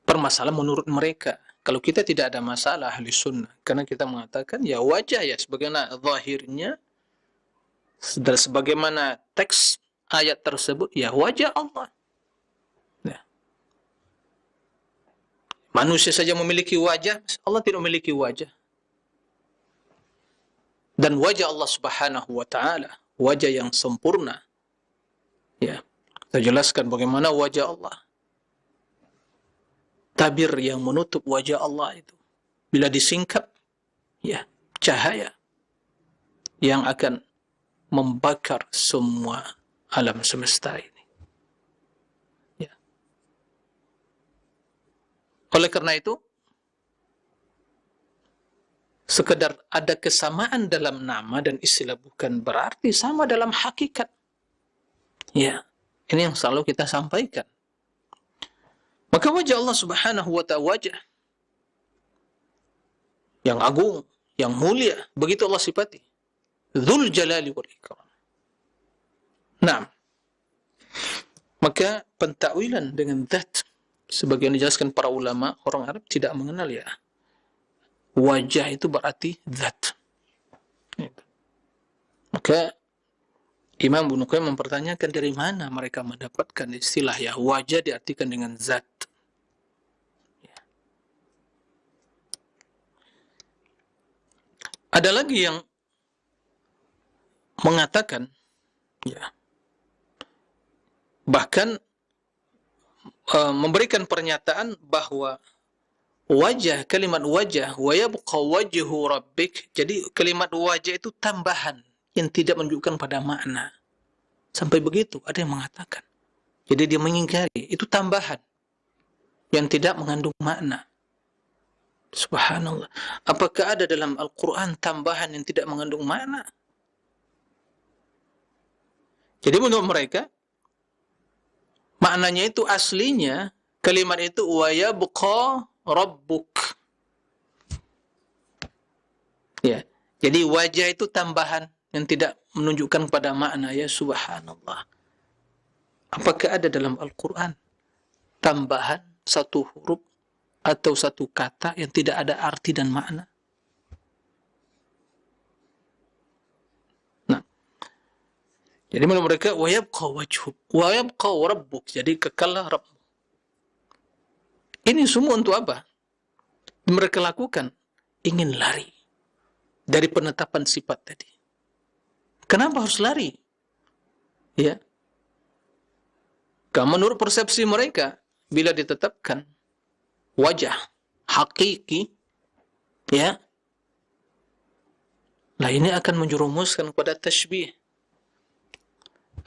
Permasalahan menurut mereka. Kalau kita tidak ada masalah ahli sunnah, karena kita mengatakan ya wajah ya sebagaimana zahirnya, dan sebagaimana teks ayat tersebut, ya wajah Allah. Ya. Manusia saja memiliki wajah, Allah tidak memiliki wajah. Dan wajah Allah subhanahu wa ta'ala, wajah yang sempurna. Ya. Kita jelaskan bagaimana wajah Allah. Tabir yang menutup wajah Allah itu, bila disingkap, ya, cahaya yang akan membakar semua alam semesta ini. Ya. Oleh karena itu, sekedar ada kesamaan dalam nama dan istilah bukan berarti sama dalam hakikat. Ya, ini yang selalu kita sampaikan. Maka wajah Allah Subhanahu wa ta'ala wajah yang agung, yang mulia, begitu Allah sifati. Dzul jalali wal ikram. Nah, maka pentakwilan dengan zat sebagaimana dijelaskan para ulama, orang Arab tidak mengenal ya. Wajah itu berarti zat. Maka Imam Ibnu Qayyim mempertanyakan dari mana mereka mendapatkan istilah ya wajah diartikan dengan zat. Ada lagi yang mengatakan ya bahkan memberikan pernyataan bahwa wajah, kalimat wajah, wa yabqa wajhu rabbik. Jadi kalimat wajah itu tambahan yang tidak menunjukkan pada makna. Sampai begitu ada yang mengatakan. Jadi dia mengingkari, itu tambahan yang tidak mengandung makna. Subhanallah. Apakah ada dalam Al-Quran tambahan yang tidak mengandung makna? Jadi menurut mereka, maknanya itu aslinya, kalimat itu wa yabqa rabbuk. Ya. Jadi wajah itu tambahan yang tidak menunjukkan pada makna, ya subhanallah. Apakah ada dalam Al-Quran tambahan satu huruf atau satu kata yang tidak ada arti dan makna? Nah, jadi menurut mereka wa yabqa wajhuk wa yabqa rabbuk. Jadi kekallah Rabb. Ini semua untuk apa? Mereka lakukan ingin lari dari penetapan sifat tadi. Kenapa harus lari? Ya. Karena menurut persepsi mereka, bila ditetapkan wajah hakiki, ya, lah ini akan menjerumuskan kepada tashbih.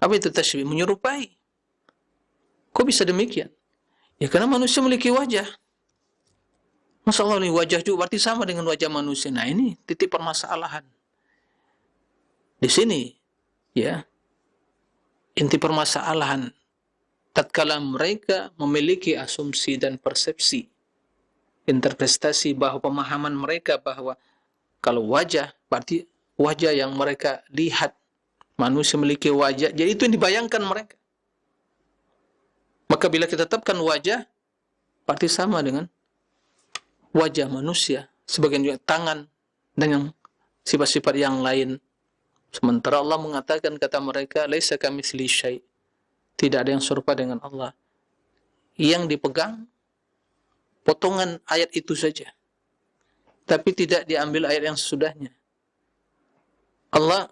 Apa itu tashbih? Menyerupai. Kok bisa demikian? Ya karena manusia memiliki wajah. Masa Allah ini wajah juga berarti sama dengan wajah manusia. Nah ini titik permasalahan. Di sini, ya, inti permasalahan tatkala mereka memiliki asumsi dan persepsi, interpretasi bahwa pemahaman mereka bahwa kalau wajah berarti wajah yang mereka lihat, manusia memiliki wajah, jadi itu yang dibayangkan mereka. Maka bila kita tetapkan wajah berarti sama dengan wajah manusia, sebagian juga tangan dengan sifat-sifat yang lain. Sementara Allah mengatakan, kata mereka, laisa kamitsli syai'. Tidak ada yang serupa dengan Allah. Yang dipegang potongan ayat itu saja. Tapi tidak diambil ayat yang sesudahnya. Allah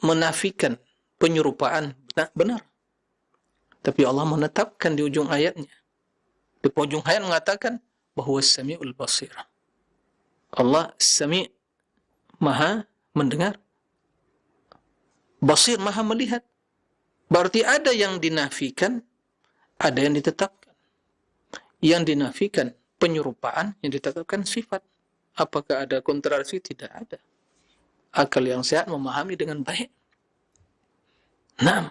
menafikan penyerupaan, benar. Tapi Allah menetapkan di ujung ayatnya. Di ujung ayat mengatakan bahwa Sami'ul Basir. Allah Sami' maha mendengar. Basir maha melihat. Berarti ada yang dinafikan, ada yang ditetapkan. Yang dinafikan penyerupaan, yang ditetapkan sifat. Apakah ada kontradiksi? Tidak ada. Akal yang sehat memahami dengan baik. Nah,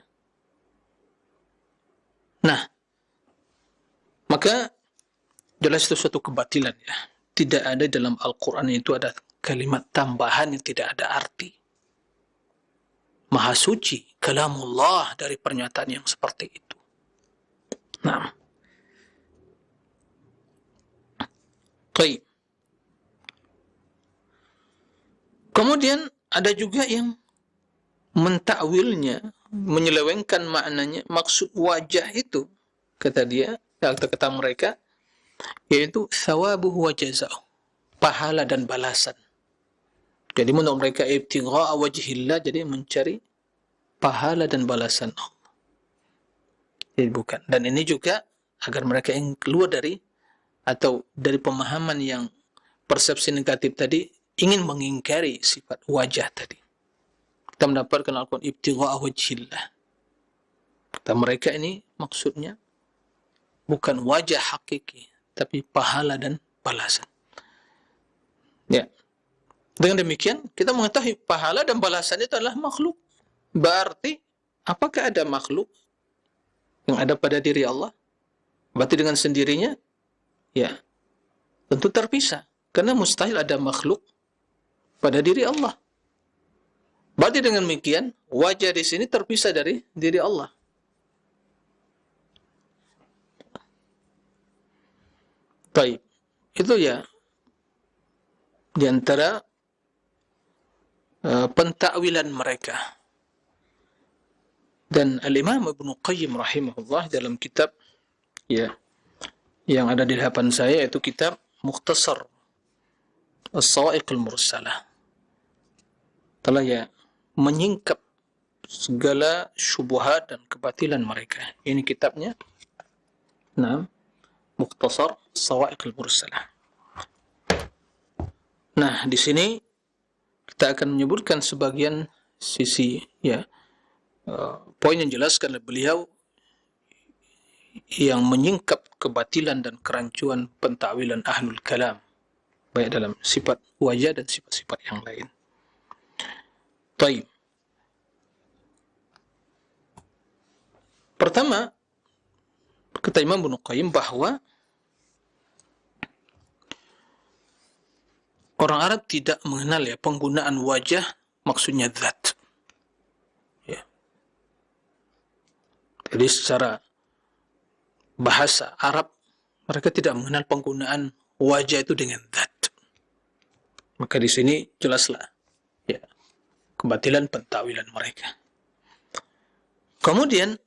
maka jelas itu suatu kebatilan ya. Tidak ada dalam Al-Quran itu ada kalimat tambahan yang tidak ada arti. Maha suci kalamullah dari pernyataan yang seperti itu. Nah, baik. Kemudian ada juga yang mentakwilnya, menyelewengkan maknanya, maksud wajah itu, kata dia, kata mereka, yaitu thawabuhu wa jaza'uh, pahala dan balasan. Jadi menurut mereka ibtigha'a wajhillah, jadi mencari pahala dan balasan Allah. Jadi bukan. Dan ini juga agar mereka yang keluar dari atau dari pemahaman yang persepsi negatif tadi, ingin mengingkari sifat wajah tadi. Kita mendapatkan Al-Quran ibtigha'a wajhillah. Kata mereka ini maksudnya bukan wajah hakiki, tapi pahala dan balasan. Ya. Dengan demikian, kita mengetahui pahala dan balasan itu adalah makhluk. Berarti, apakah ada makhluk yang ada pada diri Allah? Berarti dengan sendirinya, ya, tentu terpisah. Karena mustahil ada makhluk pada diri Allah. Berarti dengan demikian, wajah di sini terpisah dari diri Allah. Baik. Itu ya, di antara pentakwilan mereka. Dan Al-Imam Ibnu Qayyim rahimahullah dalam kitab ya yang ada di hadapan saya, yaitu kitab Mukhtasar As-Sawa'iq Al-Mursalah, telah ya menyingkap segala syubhat dan kebatilan mereka. Ini kitabnya. Nah, Mukhtasar As-Sawa'iq Al-Mursalah. Nah, di sini kita akan menyebutkan sebagian sisi ya poin yang dijelaskan oleh beliau yang menyingkap kebatilan dan kerancuan pentakwilan ahlul kalam, baik dalam sifat wajah dan sifat-sifat yang lain. Baik. Pertama, kata Imam Ibnu Qayyim bahwa orang Arab tidak mengenal ya penggunaan wajah maksudnya zat. Ya. Jadi secara bahasa Arab mereka tidak mengenal penggunaan wajah itu dengan zat. Maka di sini jelaslah ya kebatilan pentakwilan mereka. Kemudian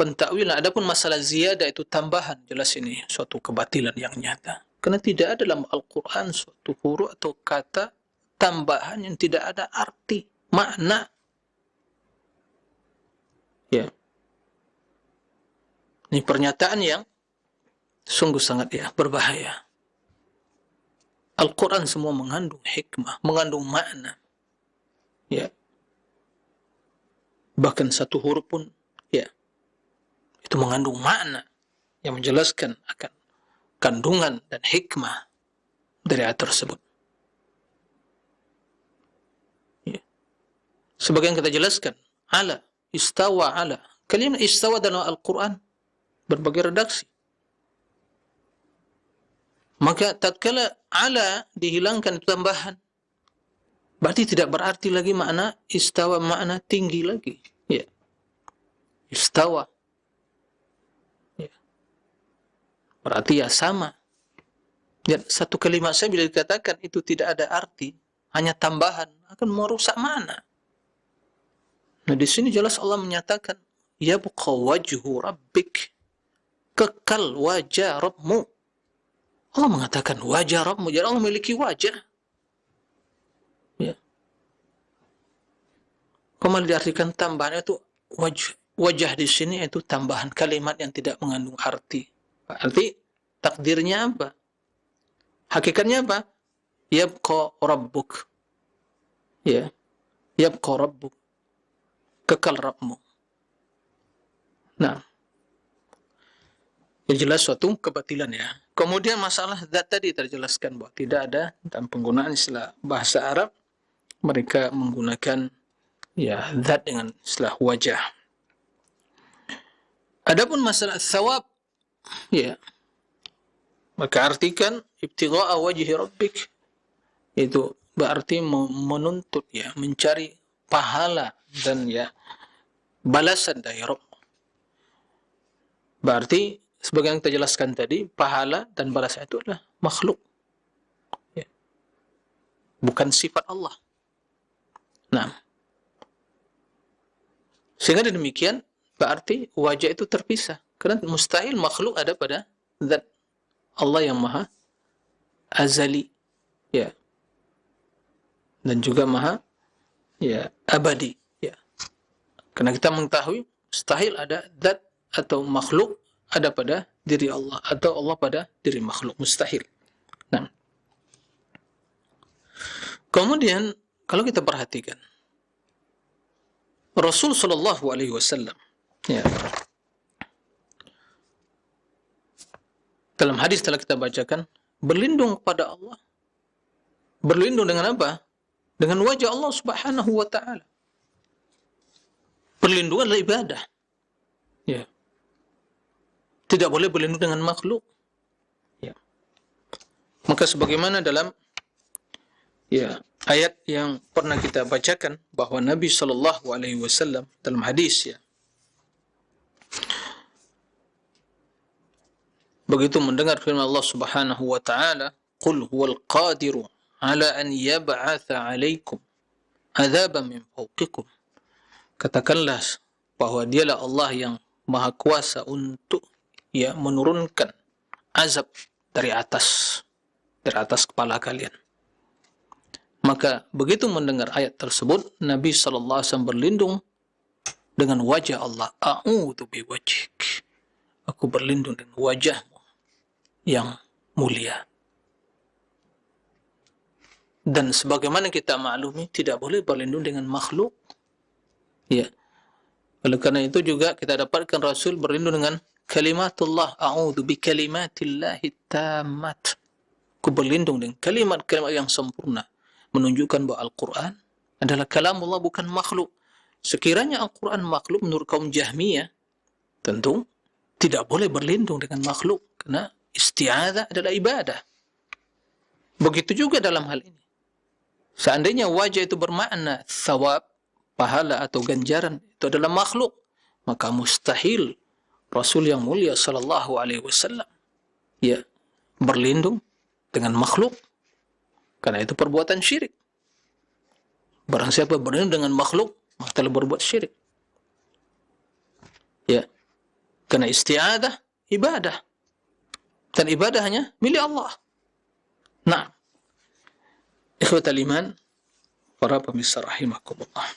pentakwilan, adapun masalah ziyadah itu tambahan, jelas ini suatu kebatilan yang nyata. Karena tidak ada dalam Al-Quran suatu huruf atau kata tambahan yang tidak ada arti, makna. Ya. Ini pernyataan yang sungguh sangat ya berbahaya. Al-Quran semua mengandung hikmah, mengandung makna. Ya. Bahkan satu huruf pun ya itu mengandung makna yang menjelaskan akan kandungan dan hikmah dari ayat tersebut. Ya. Sebagian kita jelaskan, ala, istawa ala. Kalimat istawa dalam Al-Quran berbagai redaksi. Maka tatkala ala dihilangkan itu tambahan, berarti tidak berarti lagi makna istawa, makna tinggi lagi. Ya. Istawa. Ya. Berarti ya sama. Dan satu kalimat saya bila dikatakan itu tidak ada arti, hanya tambahan, akan merusak makna. Nah, di sini jelas Allah menyatakan, yabqa wajhu rabbik, kekal wajah Rabbmu. Allah mengatakan wajah Rabbmu, jadi Allah memiliki wajah. Ya. Kembali diartikan tambahan itu wajah di sini itu tambahan kalimat yang tidak mengandung arti. Arti takdirnya apa? Hakikatnya apa? Yabqa rabbuk. Ya. Yabqa rabbuk. Kekal Rabbmu. Nah. Yang jelas suatu kebatilan ya. Kemudian masalah zat tadi terjelaskan bahwa tidak ada dalam penggunaan istilah bahasa Arab mereka menggunakan ya zat dengan istilah wajah. Adapun masalah thawab ya maka artikan ibtigha'a wajhi rabbik, itu berarti menuntut ya mencari pahala dan ya balasan dari Rabb. Berarti sebagai yang kita jelaskan tadi, pahala dan balasan itu adalah makhluk. Ya. Bukan sifat Allah. Nah. Sehingga demikian, berarti wajah itu terpisah. Karena mustahil makhluk ada pada zat Allah yang maha azali. Ya. Dan juga maha ya abadi. Ya. Karena kita mengetahui, mustahil ada zat atau makhluk ada pada diri Allah atau Allah pada diri makhluk, mustahil. Nah, kemudian kalau kita perhatikan Rasul sallallahu alaihi wasallam ya dalam hadis telah kita bacakan berlindung kepada Allah. Berlindung dengan apa? Dengan wajah Allah Subhanahu wa taala. Perlindungan adalah ibadah. Ya. Tidak boleh berlindung dengan makhluk. Ya. Maka sebagaimana dalam ayat yang pernah kita bacakan bahwa Nabi sallallahu alaihi wasallam dalam hadis begitu mendengar firman Allah Subhanahu wa taala, "Qul huwal qadiru ala an yab'atsa 'alaikum 'adzaban min fawqikum." Katakanlah bahwa dialah Allah yang maha kuasa untuk menurunkan azab dari atas kepala kalian. Maka begitu mendengar ayat tersebut, Nabi sallallahu alaihi wasallam berlindung dengan wajah Allah. A'udzu biwajhik. Aku berlindung dengan wajahmu yang mulia. Dan sebagaimana kita maklumi, tidak boleh berlindung dengan makhluk. Ya. Oleh karena itu juga kita dapatkan Rasul berlindung dengan kalimatullah. A'udzu bi kalimatillahi tammat. Aku berlindung dengan kalimat-kalimat yang sempurna. Menunjukkan bahwa Al-Quran adalah kalamullah, bukan makhluk. Sekiranya Al-Quran makhluk menurut kaum Jahmiyah, tentu tidak boleh berlindung dengan makhluk. Karena isti'adzah adalah ibadah. Begitu juga dalam hal ini. Seandainya wajah itu bermakna thawab, pahala atau ganjaran, itu adalah makhluk, maka mustahil Rasul yang mulia sallallahu alaihi wasallam berlindung dengan makhluk. Karena itu perbuatan syirik. Barang siapa berlindung dengan makhluk, maka telah berbuat syirik. Ya. Karena isti'adzah ibadah. Dan ibadah hanya milik Allah. Nah, ikhwatal iman, para pemirsa rahimakumullah.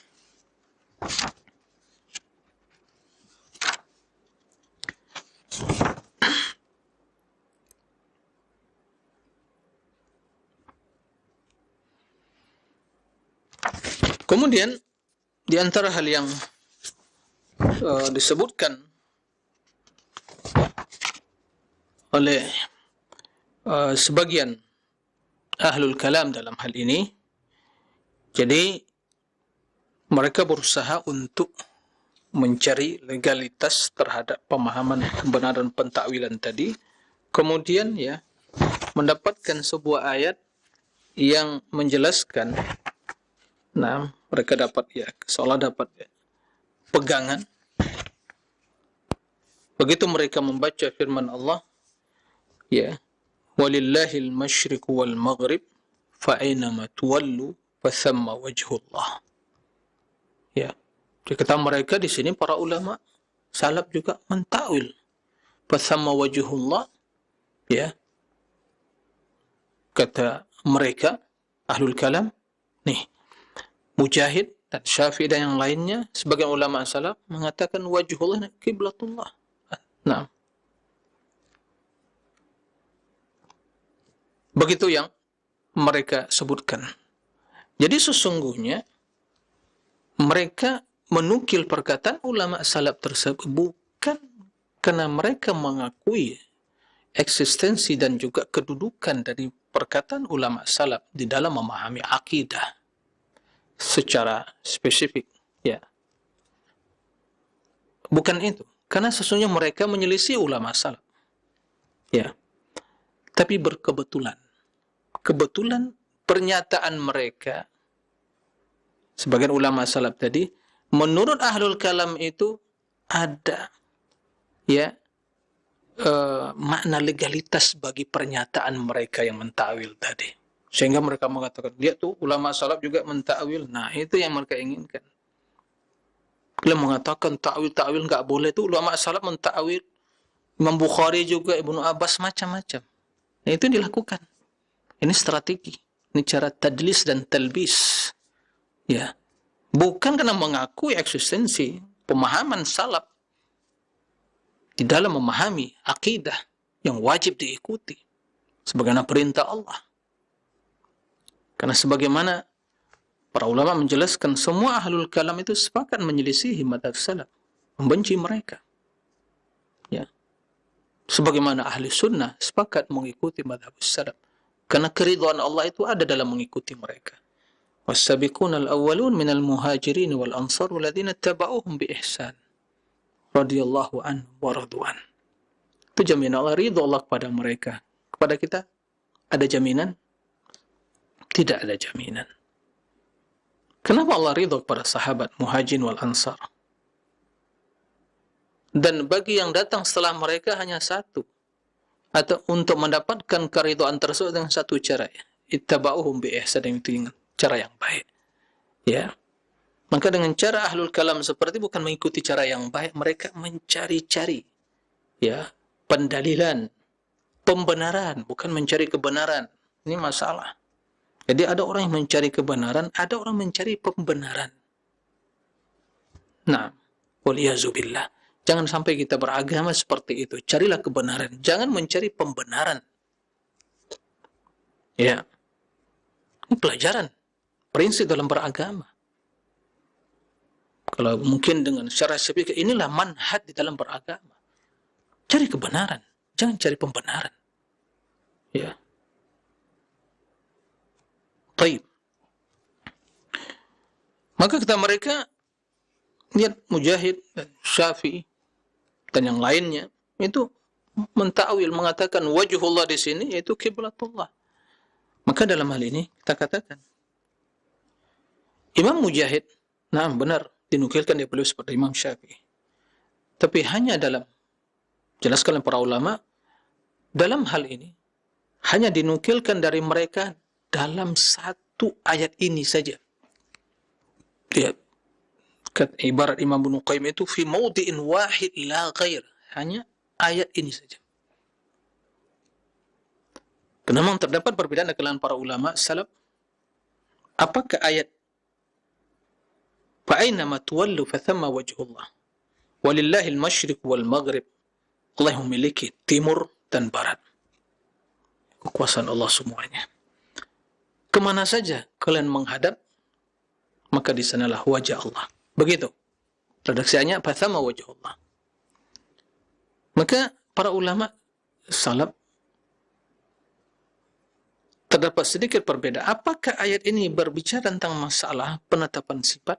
Kemudian di antara hal yang disebutkan oleh sebagian ahlul kalam dalam hal ini, jadi mereka berusaha untuk mencari legalitas terhadap pemahaman kebenaran pentakwilan tadi, kemudian mendapatkan sebuah ayat yang menjelaskan. Nah, mereka dapat seolah dapat pegangan. Begitu mereka membaca firman Allah, walillahil masyriq wal maghrib fa aynama tuwallu fa thamma wajhullah. Kata mereka di sini para ulama salaf juga mentakwil fa thamma wajhullah, kata mereka ahlul kalam nih, Mujahid dan Syafi'i dan yang lainnya sebagai ulama salaf mengatakan wajhullah qiblatullah. Nah, begitu yang mereka sebutkan. Jadi sesungguhnya mereka menukil perkataan ulama salaf tersebut bukan karena mereka mengakui eksistensi dan juga kedudukan dari perkataan ulama salaf di dalam memahami akidah secara spesifik, bukan itu. Karena sesungguhnya mereka menyelisih ulama salaf, tapi kebetulan pernyataan mereka sebagian ulama salaf tadi, menurut ahlul kalam itu ada makna legalitas bagi pernyataan mereka yang mentakwil tadi. Sehingga mereka mengatakan, lihat tuh ulama salaf juga mentakwil. Nah, itu yang mereka inginkan. Kalau mengatakan takwil enggak boleh, tuh ulama salaf mentakwil. Imam Bukhari juga, Ibnu Abbas, macam-macam. Nah, itu dilakukan. Ini strategi. Ini cara tadlis dan talbis. Bukan karena mengakui eksistensi pemahaman salaf di dalam memahami akidah yang wajib diikuti sebagaimana perintah Allah. Karena sebagaimana para ulama menjelaskan, semua ahlul kalam itu sepakat menyelisihi madhab salaf, membenci mereka. Sebagaimana ahli sunnah sepakat mengikuti madhab salaf. Karena keridhaan Allah itu ada dalam mengikuti mereka. Was-sabiquna al-awwalun minal muhajirin wal ansar walladzina tabauhum bi ihsan radhiyallahu anhum wa radwan. Itu jaminan Allah, ridho Allah kepada mereka. Kepada kita ada jaminan? Tidak ada jaminan. Kenapa Allah ridho kepada sahabat Muhajirin wal Ansar? Dan bagi yang datang setelah mereka hanya satu, atau untuk mendapatkan keridhaan tersebut dengan satu cara, ittaba'uhum bi ihsan, itu dengan cara yang baik. Ya. Maka dengan cara ahlul kalam seperti bukan mengikuti cara yang baik, mereka mencari-cari ya pendalilan, pembenaran, bukan mencari kebenaran. Ini masalah. Jadi ada orang yang mencari kebenaran, ada orang mencari pembenaran. Nah, waliyazubillah. Jangan sampai kita beragama seperti itu. Carilah kebenaran, jangan mencari pembenaran. Ya. Ini pelajaran, prinsip dalam beragama. Kalau mungkin dengan secara sepikir, inilah manhaj di dalam beragama. Cari kebenaran, jangan cari pembenaran. Ya. Baik. Maka kata mereka, lihat Mujahid dan Syafi'i dan yang lainnya itu mentakwil, mengatakan wajhullah di sini yaitu kiblatullah. Maka dalam hal ini kita katakan Imam Mujahid, nah benar dinukilkan dari beliau seperti Imam Syafi'i. Tapi hanya dalam jelaskan oleh para ulama, dalam hal ini hanya dinukilkan dari mereka dalam satu ayat ini saja. Lihat, ibarat Imam Ibnu Qayyim itu fi mawdi'in wahid la ghair, hanya ayat ini saja. Karena memang terdapat perbedaan di kalangan para ulama salaf. Apakah ayat fa aynama tuwallu fa thamma wajhullah walillahil masyriq wal maghrib, Allah memiliki timur dan barat, kekuasaan Allah semuanya. Kemana saja kalian menghadap, maka di sanalah wajah Allah. Begitu. Redaksinya fathama wajhullah. Maka para ulama salaf terdapat sedikit perbedaan. Apakah ayat ini berbicara tentang masalah penetapan sifat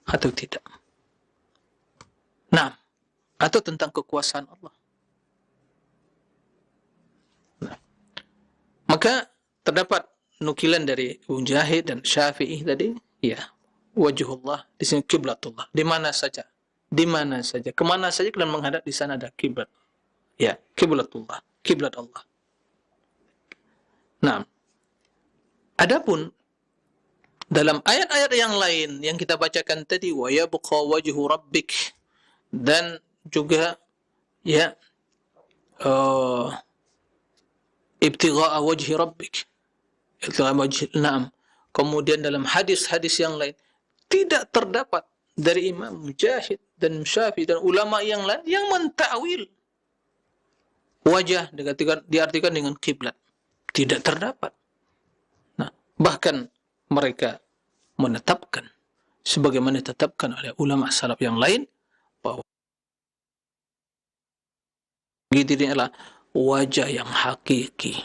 atau tidak? Nah, atau tentang kekuasaan Allah. Nah, maka terdapat nukilan dari Mujahid dan Syafi'i tadi, ya, wajhullah di sini kiblatullah. Di mana saja, di mana saja, kemana saja kalian menghadap, di sana ada kiblat. Ya, kiblatullah, kiblat Allah. Nah, adapun dalam ayat-ayat yang lain yang kita bacakan tadi, wa yabqa wajhu rabbik, dan juga ya ibtigha'a wajhi rabbik. Naam. Kemudian dalam hadis-hadis yang lain tidak terdapat dari Imam Mujahid dan Syafi'i dan ulama yang lain yang mentakwil wajah diartikan dengan kiblat. Tidak terdapat. Nah, bahkan mereka menetapkan sebagaimana ditetapkan oleh ulama salaf yang lain bahwa gitu ini adalah wajah yang hakiki.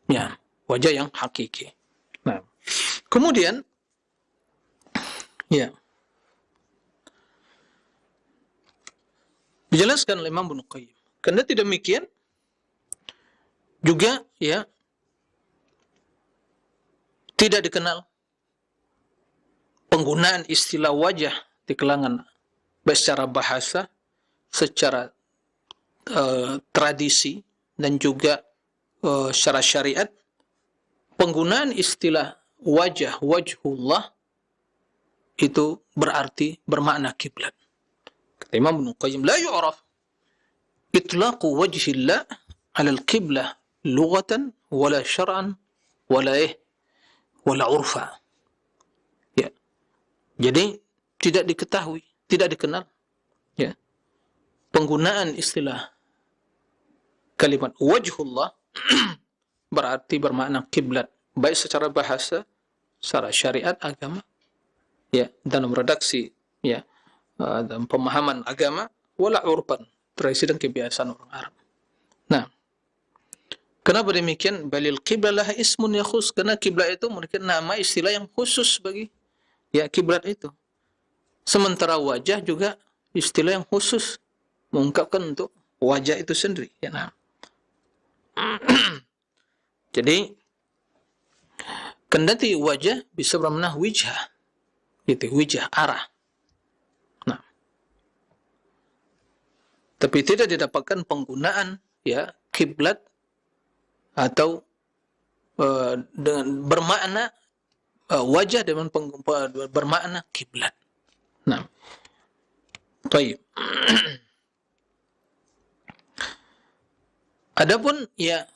Ya, wajah yang hakiki. Nah, kemudian ya dijelaskan oleh Imam Ibnu Qayyim. Karena tidak demikian juga ya tidak dikenal penggunaan istilah wajah di kalangan baik secara bahasa, secara tradisi, dan juga secara syariat. Penggunaan istilah wajah, wajhullah itu berarti bermakna kiblat. Kata Imam Ibnu Qayyim, la yu'raf itlaqu wajhillah 'ala al-qiblah lughatan wala syar'an wala urfa. Ya. Jadi tidak diketahui, tidak dikenal ya penggunaan istilah kalimat wajhullah berarti bermakna kiblat, baik secara bahasa, secara syariat agama, ya, dalam redaksi, ya, dalam pemahaman agama, wala urban, tradisi dan kebiasaan orang Arab. Nah, kenapa demikian? Balil qiblah laha ismun yakhus, karena kiblat itu memiliki nama istilah yang khusus bagi ya kiblat itu. Sementara wajah juga istilah yang khusus mengungkapkan untuk wajah itu sendiri. Ya, nah. Jadi kendati wajah bisa bermakna wijhah, gitu, wijhah, arah. Nah, tapi tidak didapatkan penggunaan ya kiblat atau dengan bermakna wajah dengan bermakna kiblat. Nah, baik. Adapun ya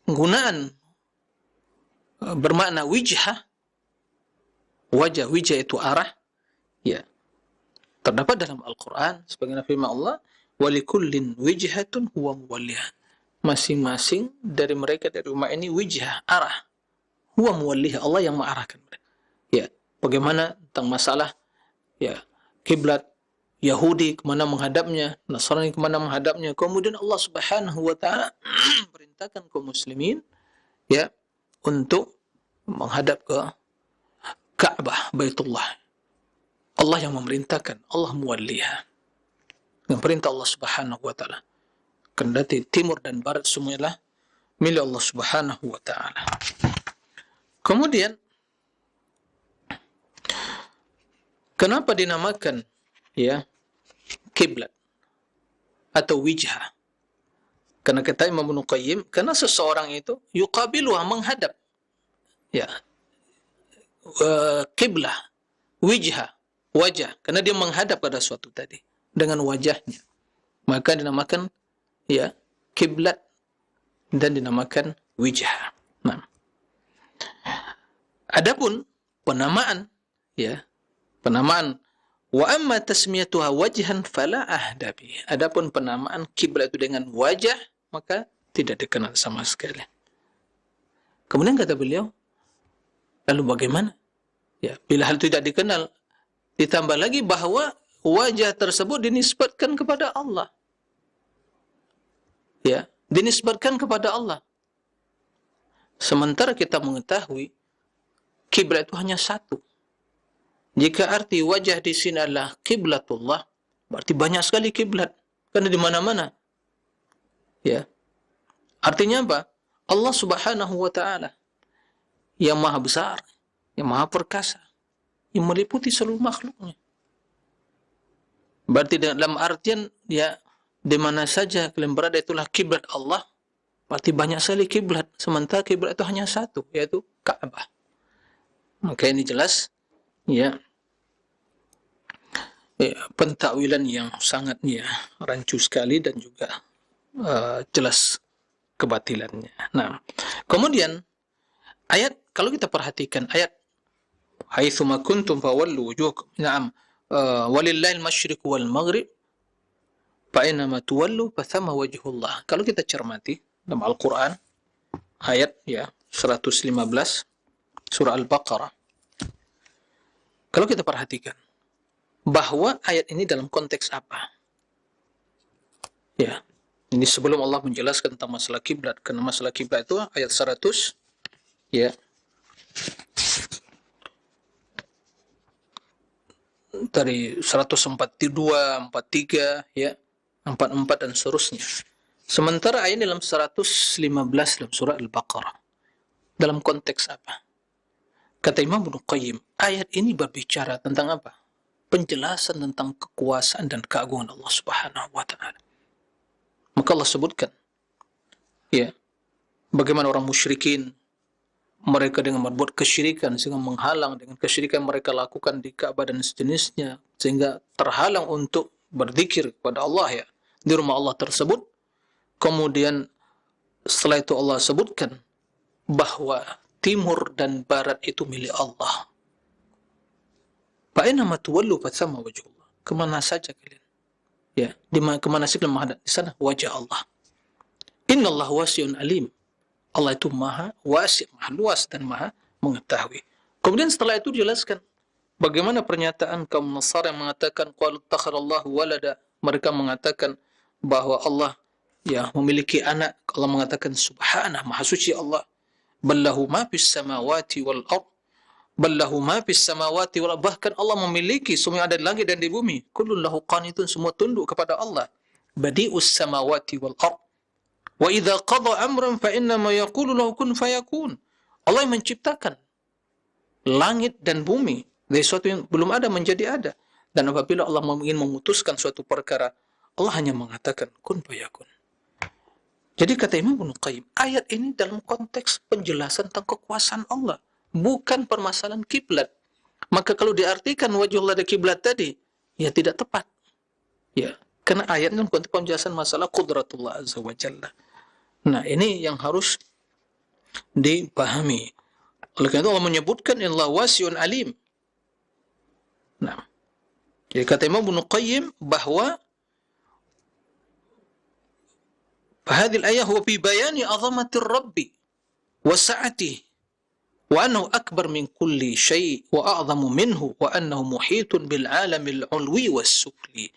penggunaan bermakna wijhah, wajah, wijhah itu arah, ya terdapat dalam Al-Quran sebagaimana firman Allah, walikullin wijhatun huwa muwalliha. Masing-masing dari mereka dari umat ini wijhah, arah, huwa muwalliha, Allah yang mengarahkan mereka. Ya, bagaimana tentang masalah ya kiblat Yahudi kemana menghadapnya, Nasrani kemana menghadapnya. Kemudian Allah Subhanahu wa taala perintahkan kaum muslimin ya untuk menghadap ke Ka'bah, Baitullah. Allah yang memerintahkan, Allah muwalliha. Dengan perintah Allah Subhanahu wa taala. Kendati timur dan barat semuanya milik Allah Subhanahu wa taala. Kemudian kenapa dinamakan ya kiblat atau wijhah? Karena kata Imam Ibnu Qayyim, karena seseorang itu yuqabiluha, menghadap ya kiblah, wijhah, wajah, karena dia menghadap pada suatu tadi dengan wajahnya, maka dinamakan ya kiblat dan dinamakan wijhah. Nah, adapun penamaan ya penamaan wa amma tasmiyatuha wajhan fala ahdabi. Adapun penamaan kiblat itu dengan wajah maka tidak dikenal sama sekali. Kemudian kata beliau, lalu bagaimana? Ya, bila hal tidak dikenal, ditambah lagi bahwa wajah tersebut dinisbatkan kepada Allah. Ya, dinisbatkan kepada Allah. Sementara kita mengetahui kiblat itu hanya satu. Jika arti wajah di sini adalah kiblatullah, berarti banyak sekali kiblat. Karena di mana-mana. Ya. Artinya apa? Allah Subhanahu wa taala yang maha besar, yang maha perkasa, yang meliputi seluruh makhluknya. Berarti dalam artian ya di mana saja kalian berada itulah kiblat Allah. Berarti banyak sekali kiblat. Sementara kiblat itu hanya satu, yaitu Ka'bah. Maka ini jelas ya pentakwilan yang sangat ya rancu sekali dan juga jelas kebatilannya. Nah, kemudian ayat, kalau kita perhatikan ayat haitsuma kuntum fawallu wujuhakum, na'am, walillahil masyriq wal maghrib fa aynama tuwallu fathamma wajhullah. Kalau kita cermati dalam Al-Qur'an ayat ya 115 surah Al-Baqarah. Kalau kita perhatikan bahwa ayat ini dalam konteks apa? Ya, ini sebelum Allah menjelaskan tentang masalah kiblat, karena masalah kiblat itu ayat 100 ya. Dari 142, 43 ya, 44 dan seterusnya. Sementara ayat dalam 115 dalam surah Al-Baqarah. Dalam konteks apa? Kata Imam Ibnu Qayyim, ayat ini berbicara tentang apa? Penjelasan tentang kekuasaan dan keagungan Allah Subhanahu wa taala. Maka Allah sebutkan ya, bagaimana orang musyrikin mereka dengan berbuat kesyirikan sehingga menghalang dengan kesyirikan mereka lakukan di Ka'bah dan sejenisnya sehingga terhalang untuk berzikir kepada Allah ya di rumah Allah tersebut. Kemudian setelah itu Allah sebutkan bahwa timur dan barat itu milik Allah. Fa'inama tuwallu fathamma wajhullah. Kemana saja kalian ya, kemana saja kalian menghadap, di sana wajah Allah. Innallaha wasi'un alim. Allah itu maha wasi', maha luas dan maha mengetahui. Kemudian setelah itu dijelaskan bagaimana pernyataan kaum Nasara yang mengatakan qalu takhadallahu walada. Mereka mengatakan bahwa Allah ya memiliki anak. Allah mengatakan subhanah, maha suci Allah. Ballahu ma fis samawati wal ard. Ballahu ma fis samawati wal ard. Bahkan Allah memiliki semua yang ada di langit dan di bumi. Kullun lahu qanitun, semua tunduk kepada Allah. badi'us samawati wal ard. Wa idza qada amran fa innama yaqulu lahu kun fayakun. Allah yang menciptakan langit dan bumi dari sesuatu yang belum ada menjadi ada. Dan apabila Allah ingin memutuskan suatu perkara, Allah hanya mengatakan kun fayakun. Jadi kata Imam Ibnu Qayyim, ayat ini dalam konteks penjelasan tentang kekuasaan Allah, bukan permasalahan kiblat. Maka kalau diartikan wajhullah dari kiblat tadi, ya tidak tepat. Ya, karena ayatnya dalam konteks penjelasan masalah qudratullah azza wa jalla. Nah, ini yang harus dipahami. Oleh karena itu Allah menyebutkan innallaha wasi'un alim. Nah, jadi kata Imam Ibnu Qayyim bahwa hadhihi al-ayah huwa fi bayani 'azamati Rabbi wa sa'atihi wa annahu akbar min kulli syai' wa a'zamu minhu wa annahu muhitun bil 'alamil 'ulwi was sufli.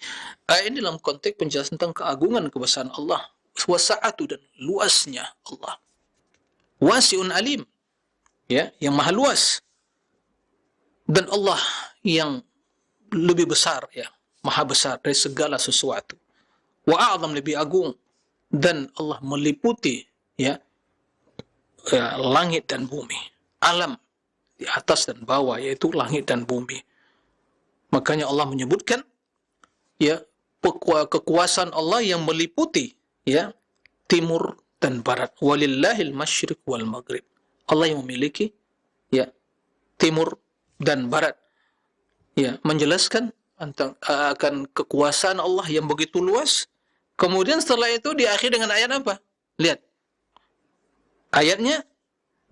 Ini dalam konteks penjelasan tentang keagungan kebesaran Allah, wa sa'atu dan luasnya Allah. Wasi'un alim, ya, yang maha luas. Dan Allah yang lebih besar, ya, maha besar dari segala sesuatu. Wa a'zam, lebih agung. Dan Allah meliputi, ya, langit dan bumi, alam di atas dan bawah, yaitu langit dan bumi. Makanya Allah menyebutkan, ya, kekuasaan Allah yang meliputi, ya, timur dan barat. Walillahil masyriq wal maghrib. Allah yang memiliki, ya, timur dan barat. Ya, menjelaskan akan kekuasaan Allah yang begitu luas. Kemudian setelah itu diakhiri dengan ayat apa? Lihat. Ayatnya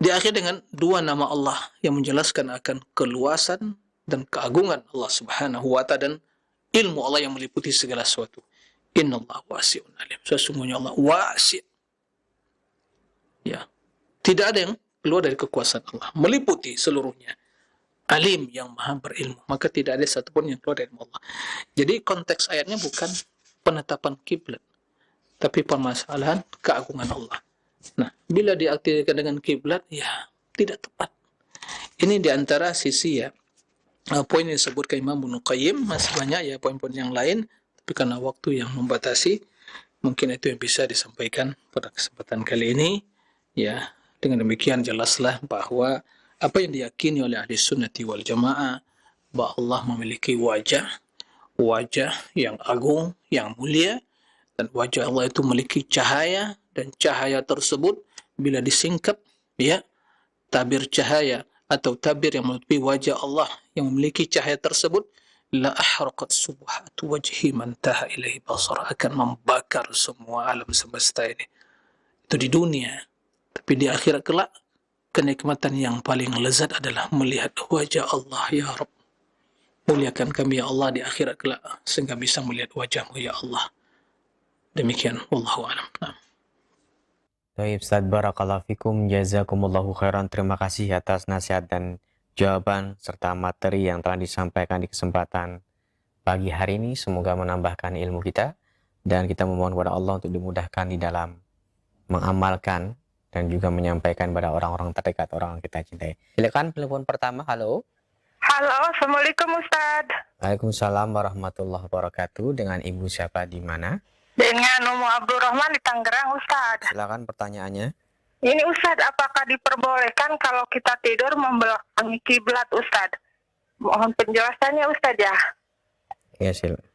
diakhiri dengan dua nama Allah yang menjelaskan akan keluasan dan keagungan Allah Subhanahu wa ta'ala dan ilmu Allah yang meliputi segala sesuatu. Innallaha wasi'un alim. Sesungguhnya Allah wasi'. Ya. Tidak ada yang keluar dari kekuasaan Allah, meliputi seluruhnya. Alim, yang maha berilmu. Maka tidak ada satupun yang keluar dari Allah. Jadi konteks ayatnya bukan penetapan kiblat, tapi permasalahan keagungan Allah. Nah, bila diartikan dengan kiblat, ya tidak tepat. Ini diantara sisi, ya, poin yang disebutkan Imam Ibnu Qayyim. Masih banyak, ya, poin-poin yang lain, tapi karena waktu yang membatasi, mungkin itu yang bisa disampaikan pada kesempatan kali ini. Ya, dengan demikian jelaslah bahwa apa yang diyakini oleh ahli sunnati wal jamaah, bahwa Allah memiliki wajah yang agung, yang mulia, dan wajah Allah itu memiliki cahaya, dan cahaya tersebut bila disingkap, ya, tabir cahaya atau tabir yang menutupi wajah Allah yang memiliki cahaya tersebut, la ahraqat subhatu wajhi man taha ilaihi basar, akan membakar semua alam semesta ini. Itu di dunia. Tapi di akhirat kelak, kenikmatan yang paling lezat adalah melihat wajah Allah. Ya Rabb, muliakan kami, ya Allah, di akhirat kelak, sehingga bisa melihat wajah-Mu, ya Allah. Demikian, wallahu a'lam. Baik, Ustaz, barakallahu fikum, jazakumullahu khairan. Terima kasih atas nasihat dan jawaban serta materi yang telah disampaikan di kesempatan pagi hari ini. Semoga menambahkan ilmu kita, dan kita memohon kepada Allah untuk dimudahkan di dalam mengamalkan dan juga menyampaikan pada orang-orang terdekat, orang yang kita cintai. Silakan telepon pertama. Halo. Halo, Assalamualaikum Ustaz. Waalaikumsalam warahmatullahi wabarakatuh. Dengan Ibu siapa, di mana? Dengan Umu Abdurrahman di Tangerang, Ustaz. Silakan pertanyaannya. Ini Ustaz, apakah diperbolehkan kalau kita tidur membelakangi kiblat, Ustaz? Mohon penjelasannya, Ustaz, ya. Ya, silakan.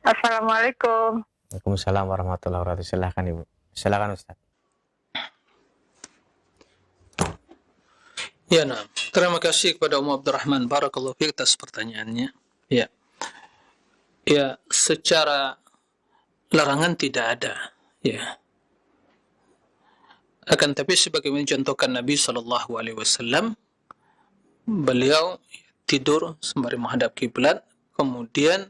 Assalamualaikum. Waalaikumsalam warahmatullahi wabarakatuh. Silakan, Ibu. Silakan, Ustaz. Ya, nah, terima kasih kepada Umu Abdurrahman, barakallahu fiik, atas pertanyaannya. Ya, ya, secara larangan tidak ada, ya. Akan tapi sebagaimana contohkan Nabi SAW, beliau tidur sembari menghadap kiblat, kemudian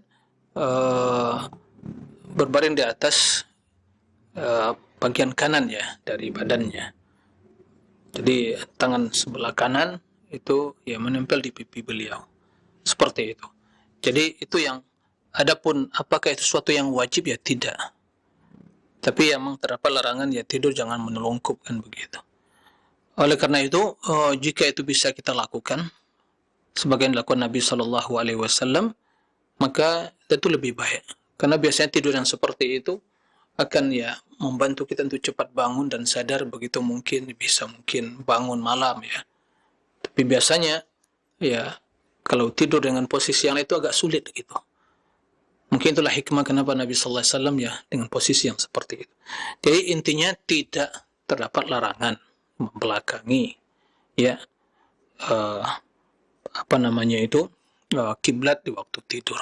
berbaring di atas bagian kanan, ya, dari badannya. Jadi tangan sebelah kanan itu, ya, menempel di pipi beliau. Seperti itu. Jadi itu yang, adapun apakah itu sesuatu yang wajib, ya tidak. Tapi memang terdapat larangan, ya, tidur jangan menelungkup, kan begitu. Oleh karena itu, jika itu bisa kita lakukan, sebagian dilakukan Nabi SAW, maka itu lebih baik. Karena biasanya tidur yang seperti itu akan ya membantu kita untuk cepat bangun dan sadar begitu mungkin, bisa mungkin bangun malam ya. Tapi biasanya ya kalau tidur dengan posisi yang lain itu agak sulit gitu. Mungkin itulah hikmah kenapa Nabi sallallahu alaihi wasallam ya dengan posisi yang seperti itu. Jadi intinya tidak terdapat larangan membelakangi ya kiblat di waktu tidur.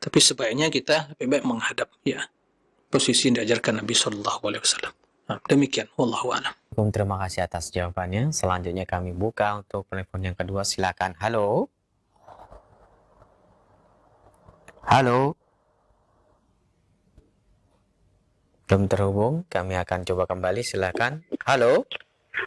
Tapi sebaiknya kita lebih baik menghadap ya posisi yang diajarkan Nabi sallallahu alaihi wasallam. Demikian wallahu a'lam. Terima kasih atas jawabannya. Selanjutnya kami buka untuk penelpon yang kedua. Silakan. Halo. Halo. Belum terhubung. Kami akan coba kembali. Silakan. Halo.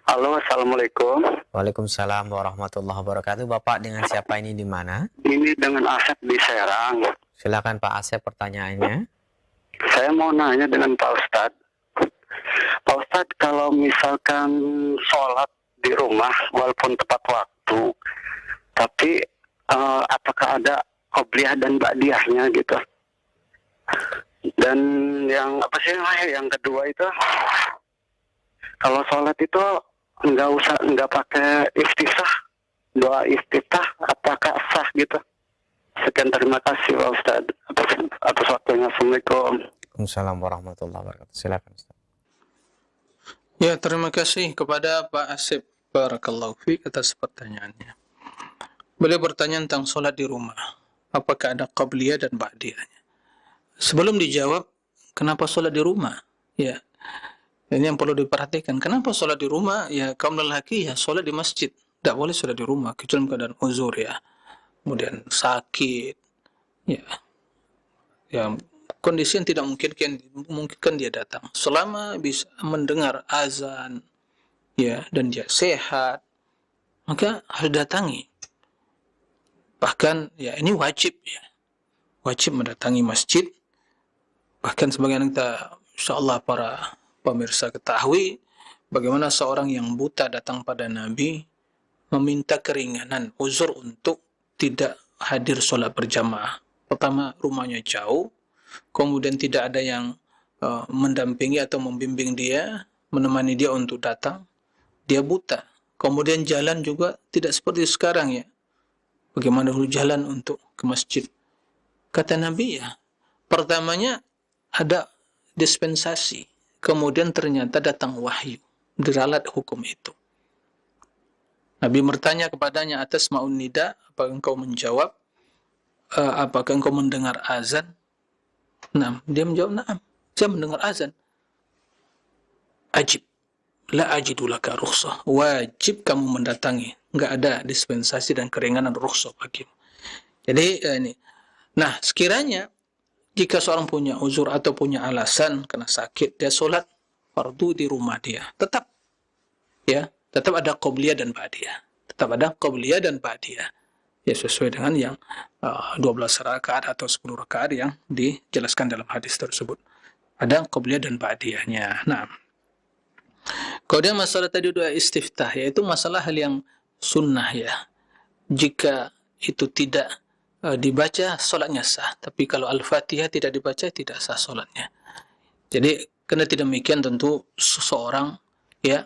Halo, assalamualaikum. Waalaikumsalam warahmatullahi wabarakatuh. Bapak dengan siapa ini di mana? Ini dengan Asep di Serang. Silakan Pak Asep pertanyaannya. Saya mau nanya dengan Pak Ustadz. Pak Ustadz, kalau misalkan sholat di rumah walaupun tepat waktu, tapi apakah ada qobliyah dan ba'diyahnya gitu? Dan yang kedua itu, kalau sholat itu nggak pakai iftitah, doa iftitah, apakah sah gitu? Sekian, terima kasih Pak Ustadz atas waktunya. Assalamualaikum. Waalaikumsalam warahmatullahi wabarakatuh. Silakan Ustaz. Ya, terima kasih kepada Pak Asep barakallahu fiik atas pertanyaannya. Beliau bertanya tentang sholat di rumah. Apakah ada qabliyah dan ba'diyahnya? Sebelum dijawab, kenapa sholat di rumah? Ya, ini yang perlu diperhatikan. Kenapa sholat di rumah? Ya, kaum lelaki ya sholat di masjid. Tidak boleh sholat di rumah, kecuali keadaan uzur ya. Kemudian sakit, ya kondisi yang tidak memungkinkan dia datang. Selama bisa mendengar azan, ya, dan dia sehat, maka harus datangi. Bahkan, ya ini wajib ya, wajib mendatangi masjid. Bahkan sebagaimana kita, insyaallah para pemirsa ketahui, bagaimana seorang yang buta datang pada Nabi meminta keringanan, uzur untuk tidak hadir sholat berjamaah. Pertama, rumahnya jauh, kemudian tidak ada yang mendampingi atau membimbing dia, menemani dia untuk datang. Dia buta. Kemudian jalan juga tidak seperti sekarang ya. Bagaimana dulu jalan untuk ke masjid? Kata Nabi ya, pertamanya ada dispensasi, kemudian ternyata datang wahyu, diralat hukum itu. Nabi bertanya kepadanya atas ma'un nida, apakah engkau menjawab? Apakah engkau mendengar azan? Nah, dia menjawab, na'am, saya mendengar azan. Ajib, la ajidu laka rukhsah. Wajib kamu mendatangi. Enggak ada dispensasi dan keringanan rukhsah bagimu. Jadi ini. Nah, sekiranya jika seorang punya uzur atau punya alasan karena sakit, dia sholat fardu di rumah dia. Tetap ada qobliyah dan ba'diyah. Tetap ada qobliyah dan ba'diyah. Ya, sesuai dengan yang 12 rakaat atau 10 rakaat yang dijelaskan dalam hadis tersebut. Ada qobliyah dan ba'diyahnya. Nah, kemudian masalah tadi doa istiftah, yaitu masalah hal yang sunnah ya. Jika itu tidak dibaca, sholatnya sah. Tapi kalau Al-Fatihah tidak dibaca, tidak sah sholatnya. Jadi, karena tidak demikian tentu seseorang ya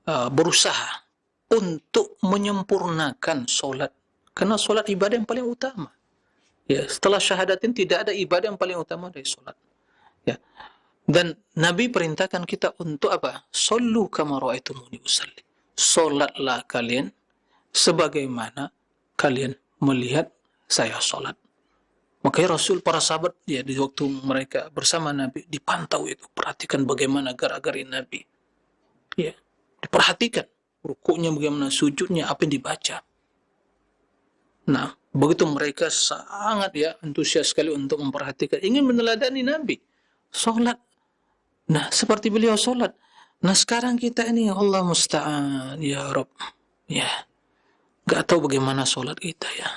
berusaha untuk menyempurnakan sholat. Karena sholat ibadah yang paling utama. Ya, setelah syahadatin tidak ada ibadah yang paling utama dari sholat. Ya. Dan Nabi perintahkan kita untuk apa? Shollu kama ra'aitumuni usalli. Sholatlah kalian sebagaimana kalian melihat saya sholat. Makanya Rasul, para sahabat ya di waktu mereka bersama Nabi dipantau itu, perhatikan bagaimana gerak-gerik Nabi. Ya, diperhatikan rukuknya bagaimana, sujudnya, apa yang dibaca. Nah, begitu mereka sangat ya antusias sekali untuk memperhatikan, ingin meneladani Nabi sholat. Nah, seperti beliau sholat. Nah, sekarang kita ini Allah musta'an ya Rabb. Ya, gak tahu bagaimana sholat kita ya.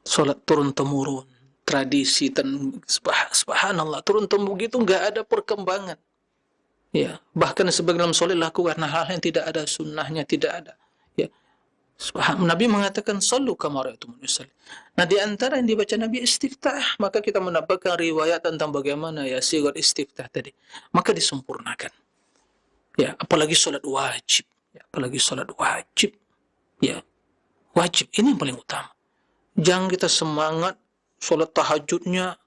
Sholat turun-temurun, tradisi, subhanallah, turun-temurun begitu, nggak ada perkembangan. Ya, bahkan sebagian dalam sholat lakukan hal-hal yang tidak ada sunnahnya, tidak ada. Ya, Nabi mengatakan sallu kama ra'aitumuni usalli. Nah, di antara yang dibaca Nabi istiftah, maka kita mendapatkan riwayat tentang bagaimana ya sigat istiftah tadi. Maka disempurnakan. Ya, apalagi salat wajib. Ya, apalagi salat wajib. Ya, wajib ini yang paling utama. Jangan kita semangat salat tahajudnya,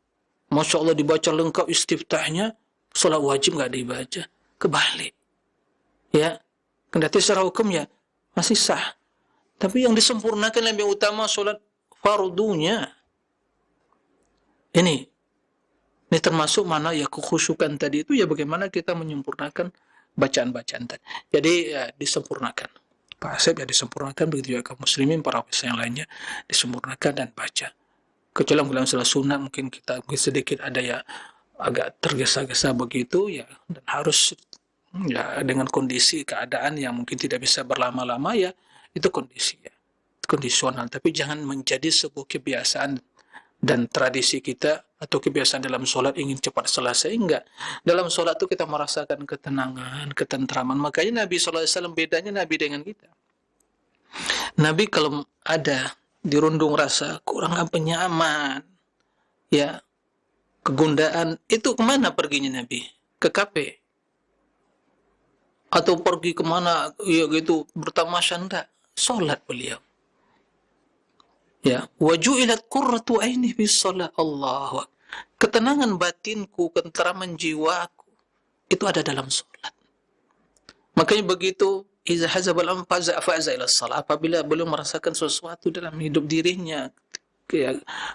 Masya Allah dibaca lengkap istiftahnya, salat wajib nggak dibaca. Kebalik. Ya, kendati secara hukum ya masih sah. Tapi yang disempurnakan lebih utama solat fardunya. Ini termasuk mana ya kekhusyukan tadi itu ya bagaimana kita menyempurnakan bacaan-bacaan tadi. Jadi ya disempurnakan. Pak Asep ya disempurnakan, begitu juga kaum muslimin, para pemirsa yang lainnya disempurnakan dan baca. Kecuali dalam salat sunat mungkin kita sedikit ada ya agak tergesa-gesa begitu ya, dan harus ya dengan kondisi keadaan yang mungkin tidak bisa berlama-lama ya, itu kondisi ya, kondisional. Tapi jangan menjadi sebuah kebiasaan dan tradisi kita atau kebiasaan dalam sholat ingin cepat selesai. Enggak. Dalam sholat itu kita merasakan ketenangan, ketentraman. Makanya Nabi SAW bedanya Nabi dengan kita. Nabi kalau ada dirundung rasa kurang apa nyaman, ya kegundaan, itu kemana perginya Nabi? Ke kafe atau pergi kemana ya gitu bertamasya, enggak, salat beliau. Ya, waju'ilat qurratu aini fi shalah. Allah, ketenangan batinku, ketenteraman jiwaku itu ada dalam salat. Makanya begitu iza hazabal anfaza faza ila shalah, apabila beliau merasakan sesuatu dalam hidup dirinya,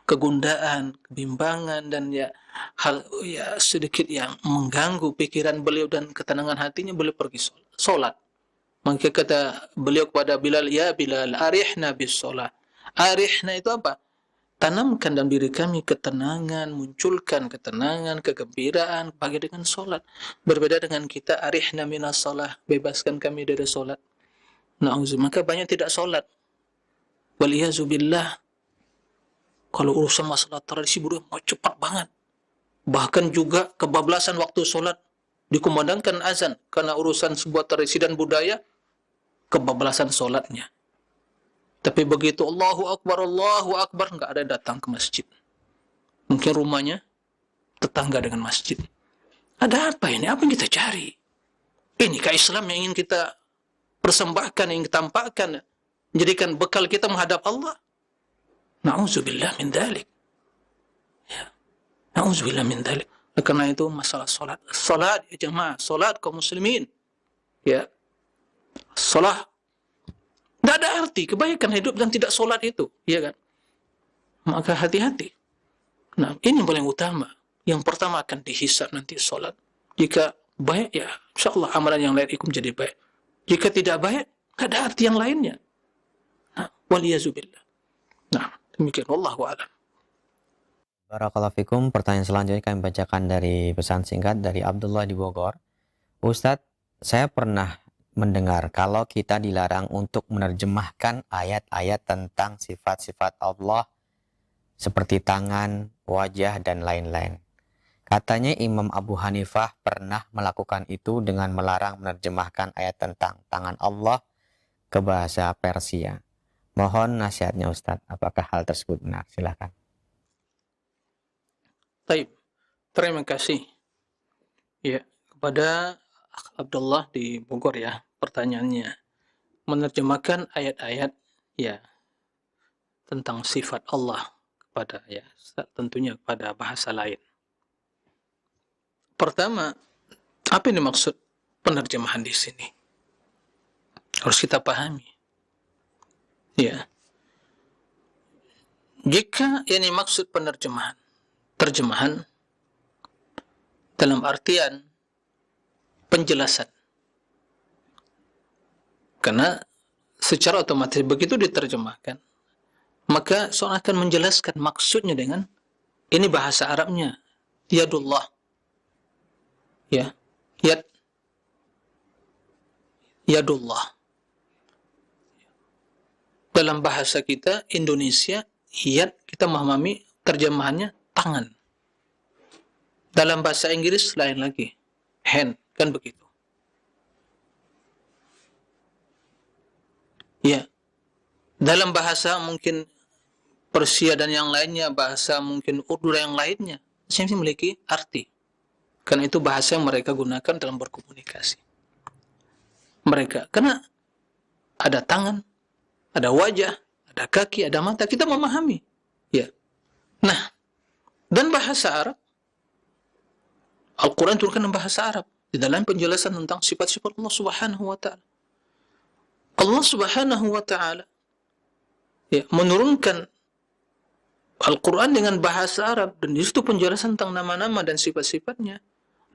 kegundaan, kebimbangan dan ya hal ya sedikit yang mengganggu pikiran beliau dan ketenangan hatinya, beliau pergi salat. Maka kata beliau kepada Bilal, ya Bilal, arihna bis salat. Arihna itu apa? Tanamkan dalam diri kami ketenangan, munculkan ketenangan, kegembiraan pagi dengan salat. Berbeda dengan kita, arihna minas salah, bebaskan kami dari salat. Na'udzubillah, maka banyak tidak salat. Waliyazubillah. Kalau urusan masalah tradisi budaya mau cepat banget. Bahkan juga kebablasan waktu sholat, dikumandangkan azan karena urusan sebuah tradisi dan budaya, kebablasan sholatnya. Tapi begitu Allahu Akbar, nggak ada yang datang ke masjid. Mungkin rumahnya tetangga dengan masjid. Ada apa ini? Apa yang kita cari? Inikah Islam yang ingin kita persembahkan, yang kita tampakkan, menjadikan bekal kita menghadap Allah? Na'udzubillah min dzalik. Ya. Na'udzubillah min dzalik. Karena itu masalah salat. Salat ya jemaah, salat kaum muslimin. Ya. Salat tidak ada arti kebaikan hidup dan tidak salat itu, ya kan? Maka hati-hati. Nah, ini yang paling utama. Yang pertama akan dihisab nanti salat. Jika baik ya, insyaallah amalan yang lain ikut menjadi baik. Jika tidak baik, tidak ada arti yang lainnya. Nah, waliyazubillah. Nah, demikian, wallahu a'lam. Barakallahu fikum. Pertanyaan selanjutnya kami bacakan dari pesan singkat dari Abdullah di Bogor. Ustadz, saya pernah mendengar kalau kita dilarang untuk menerjemahkan ayat-ayat tentang sifat-sifat Allah seperti tangan, wajah, dan lain-lain. Katanya Imam Abu Hanifah pernah melakukan itu dengan melarang menerjemahkan ayat tentang tangan Allah ke bahasa Persia. Mohon nasihatnya Ustadz, apakah hal tersebut benar? Silakan. Baik, terima kasih ya kepada Abdullah di Bogor ya pertanyaannya. Menerjemahkan ayat-ayat ya tentang sifat Allah kepada ya tentunya kepada bahasa lain. Pertama, apa yang dimaksud penerjemahan di sini? Harus kita pahami. Ya. Jika yang dimaksud terjemahan dalam artian penjelasan. Karena secara otomatis begitu diterjemahkan, maka seorang akan menjelaskan maksudnya dengan ini bahasa Arabnya, yadullah. Ya, yadullah. Dalam bahasa kita Indonesia, yad kita memahami terjemahannya tangan. Dalam bahasa Inggris lain lagi, hand, kan begitu. Ya, dalam bahasa mungkin Persia dan yang lainnya, bahasa mungkin Urdu dan yang lainnya, masing-masing memiliki arti. Karena itu bahasa yang mereka gunakan dalam berkomunikasi. Mereka, karena ada tangan, ada wajah, ada kaki, ada mata, kita memahami. Ya. Nah, dan bahasa Arab, Al-Quran turunkan dalam bahasa Arab di dalam penjelasan tentang sifat-sifat Allah Subhanahu wa taala. Allah Subhanahu wa taala ya, menurunkan Al-Quran dengan bahasa Arab, dan di situ penjelasan tentang nama-nama dan sifat-sifatnya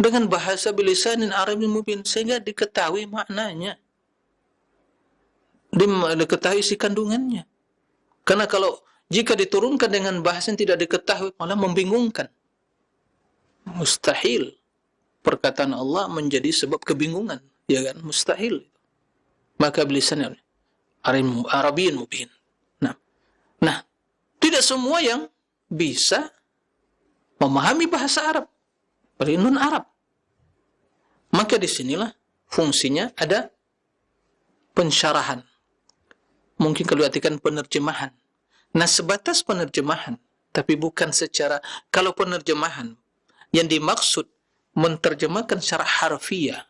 dengan bahasa bilisanin Arabin mubin, sehingga diketahui maknanya, diketahui isi kandungannya. Karena kalau jika diturunkan dengan bahasa yang tidak diketahui, malah membingungkan. Mustahil perkataan Allah menjadi sebab kebingungan, ya kan? Mustahil. Maka bilisan Arabin mubin. Nah, tidak semua yang bisa memahami bahasa Arab, dari non-Arab. Maka disinilah fungsinya ada pensyarahan. Mungkin kalau diartikan penerjemahan. Nah, sebatas penerjemahan, tapi bukan secara, kalau penerjemahan yang dimaksud menterjemahkan secara harfiah,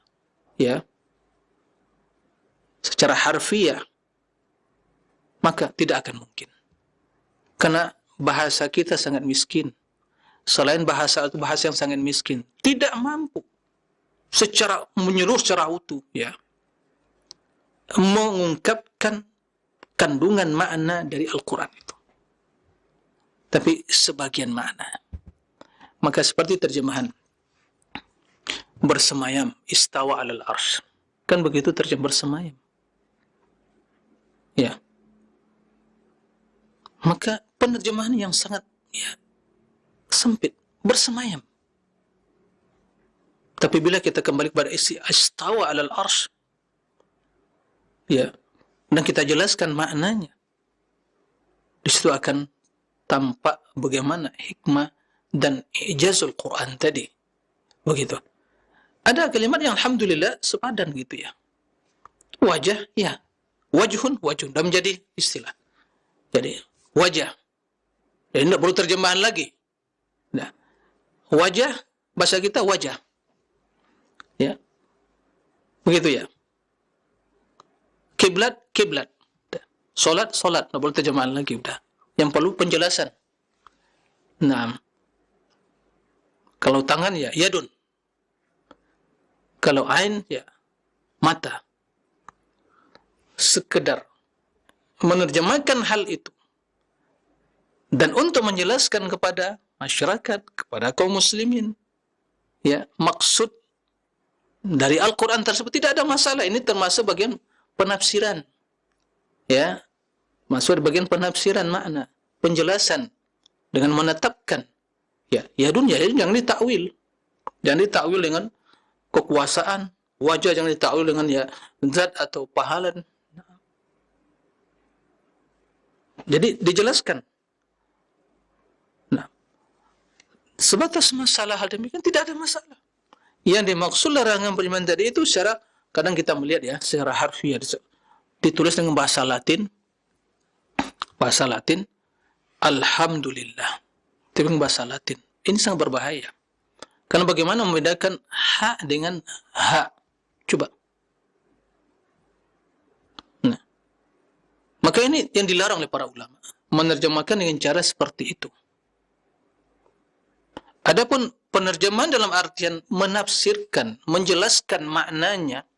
ya, secara harfiah, maka tidak akan mungkin. Karena bahasa kita sangat miskin. Selain bahasa itu bahasa yang sangat miskin, tidak mampu secara menyeluruh, secara utuh, ya, mengungkapkan kandungan makna dari Al-Quran itu. Tapi sebagian makna. Maka seperti terjemahan bersemayam, istawa alal arsh. Kan begitu terjemah bersemayam. Ya. Maka penerjemahan yang sangat sempit, bersemayam. Tapi bila kita kembali kepada isi istawa alal arsh, ya, dan kita jelaskan maknanya, di situ akan tampak bagaimana hikmah dan ijazul Quran tadi. Begitu. Ada kalimat yang alhamdulillah sepadan gitu ya. Wajah, ya. Wajhun, wajhun. Dan menjadi istilah. Jadi, wajah. Jadi tidak perlu terjemahan lagi. Nah, wajah, bahasa kita wajah. Ya. Begitu ya. Kiblat, kiblat. Solat, solat. Tidak perlu terjemahan lagi. Udah. Yang perlu penjelasan. Nah, kalau tangan ya yadun. Kalau ain ya mata. Sekedar menerjemahkan hal itu. Dan untuk menjelaskan kepada masyarakat, kepada kaum muslimin, ya, maksud dari Al-Quran tersebut tidak ada masalah. Ini termasuk bagian penafsiran. Ya, masuk bagian penafsiran makna, penjelasan dengan menetapkan. Ya, yadun jangan ditakwil. Jangan ditakwil dengan kekuasaan, wajah jangan ditakwil dengan ya zat atau pahalan. Jadi dijelaskan. Nah, sebatas masalah hal demikian tidak ada masalah. Yang dimaksud larangan beriman tadi itu secara, kadang kita melihat ya, secara harfiah ditulis dengan bahasa Latin. Bahasa Latin, alhamdulillah. Itu bahasa Latin. Ini sangat berbahaya. Karena bagaimana membedakan ha dengan ha? Coba. Nah, maka ini yang dilarang oleh para ulama, menerjemahkan dengan cara seperti itu. Adapun penerjemahan dalam artian menafsirkan, menjelaskan maknanya,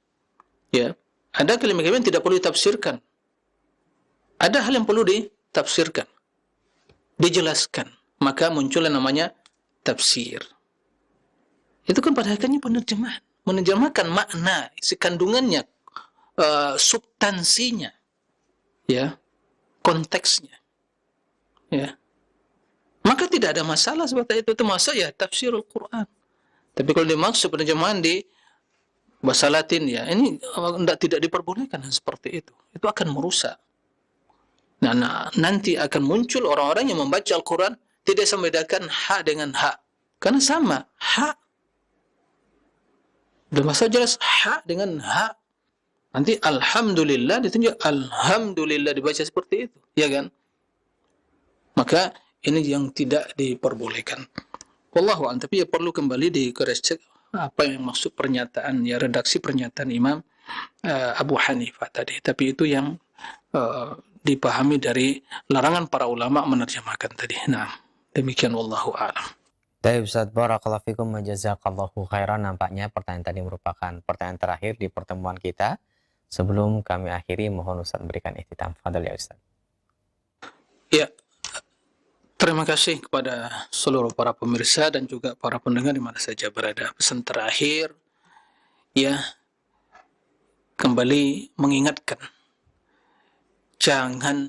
ya, ada kalimat-kalimat yang tidak perlu ditafsirkan. Ada hal yang perlu ditafsirkan, dijelaskan. Maka muncul yang namanya tafsir. Itu kan pada akhirnya penerjemahan. Menerjemahkan makna, isi kandungannya, substansinya, ya, konteksnya. Ya. Maka tidak ada masalah seperti itu. Itu masa ya tafsirul Quran. Tapi kalau dimaksud penerjemahan di bahasa Latin, ya, ini tidak diperbolehkan seperti itu. Itu akan merusak. Nah, nanti akan muncul orang-orang yang membaca Al-Quran tidak bisa membedakan ha dengan ha. Karena sama, ha. Dan masa jelas ha dengan ha. Nanti alhamdulillah ditunjuk alhamdulillah dibaca seperti itu, ya kan? Maka ini yang tidak diperbolehkan. Wallahu a'lam, tapi ya perlu kembali di-cross check apa yang maksud pernyataan, ya redaksi pernyataan Imam Abu Hanifah tadi. Tapi itu yang dipahami dari larangan para ulama menerjemahkan tadi. Nah, demikian wallahu a'lam. Baik Ustaz, barakallahu fikum wa jazakallahu khairan. Nampaknya pertanyaan tadi merupakan pertanyaan terakhir di pertemuan kita. Sebelum kami akhiri, mohon Ustaz berikan ihtitam. Fadhal ya Ustaz. Ya, terima kasih kepada seluruh para pemirsa dan juga para pendengar di mana saja berada. Pesan terakhir, ya, kembali mengingatkan, jangan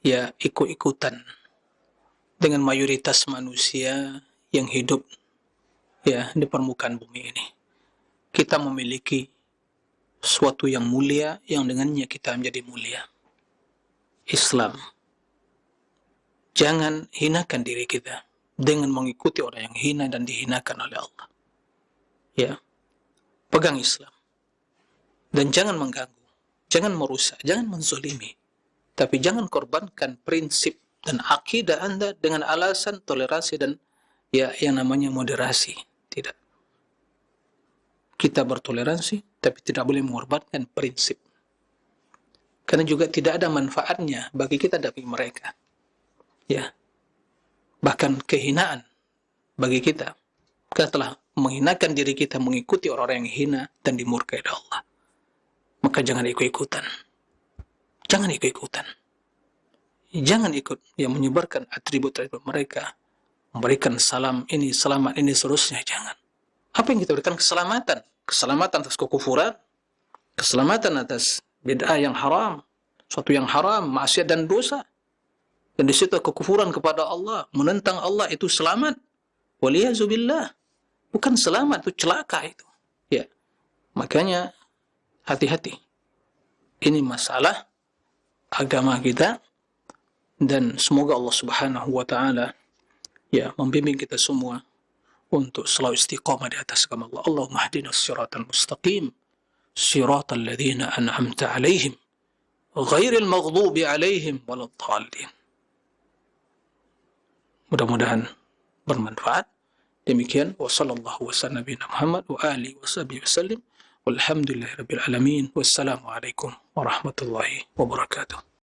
ya ikut-ikutan dengan mayoritas manusia yang hidup ya di permukaan bumi ini. Kita memiliki suatu yang mulia yang dengannya kita menjadi mulia. Islam. Jangan hinakan diri kita dengan mengikuti orang yang hina dan dihinakan oleh Allah. Ya. Pegang Islam. Dan jangan mengganggu, jangan merusak, jangan menzolimi. Tapi jangan korbankan prinsip dan akidah Anda dengan alasan toleransi dan ya yang namanya moderasi. Tidak. Kita bertoleransi, tapi tidak boleh mengorbankan prinsip. Karena juga tidak ada manfaatnya bagi kita dan bagi mereka. Ya. Bahkan kehinaan bagi kita. Karena telah menghinakan diri kita mengikuti orang-orang yang hina dan dimurkai oleh Allah. Maka jangan ikut-ikutan. Jangan ikut-ikutan. Jangan ikut yang menyebarkan atribut-atribut mereka. Memberikan salam ini, selamat ini, seterusnya. Jangan. Apa yang kita berikan? Keselamatan. Keselamatan atas kekufuran. Keselamatan atas bid'ah yang haram. Suatu yang haram, maksiat dan dosa. Dan di situ kekufuran kepada Allah. Menentang Allah itu selamat. Waliyazubillah. Bukan selamat, itu celaka itu. Ya. Makanya, hati-hati. Ini masalah agama kita. Dan semoga Allah subhanahu wa ta'ala ya membimbing kita semua untuk selalu istiqamah di atas agama Allah. Allahumma hdinas siratal mustaqim, siratal ladzina an'amta 'alaihim, ghairil maghdubi 'alaihim waladdallin. Mudah-mudahan bermanfaat. Demikian wa sallallahu wasallam nabiyana Muhammad wa alihi washabihi wasallam. Walhamdulillahirabbil alamin. Wassalamu alaikum warahmatullahi wabarakatuh.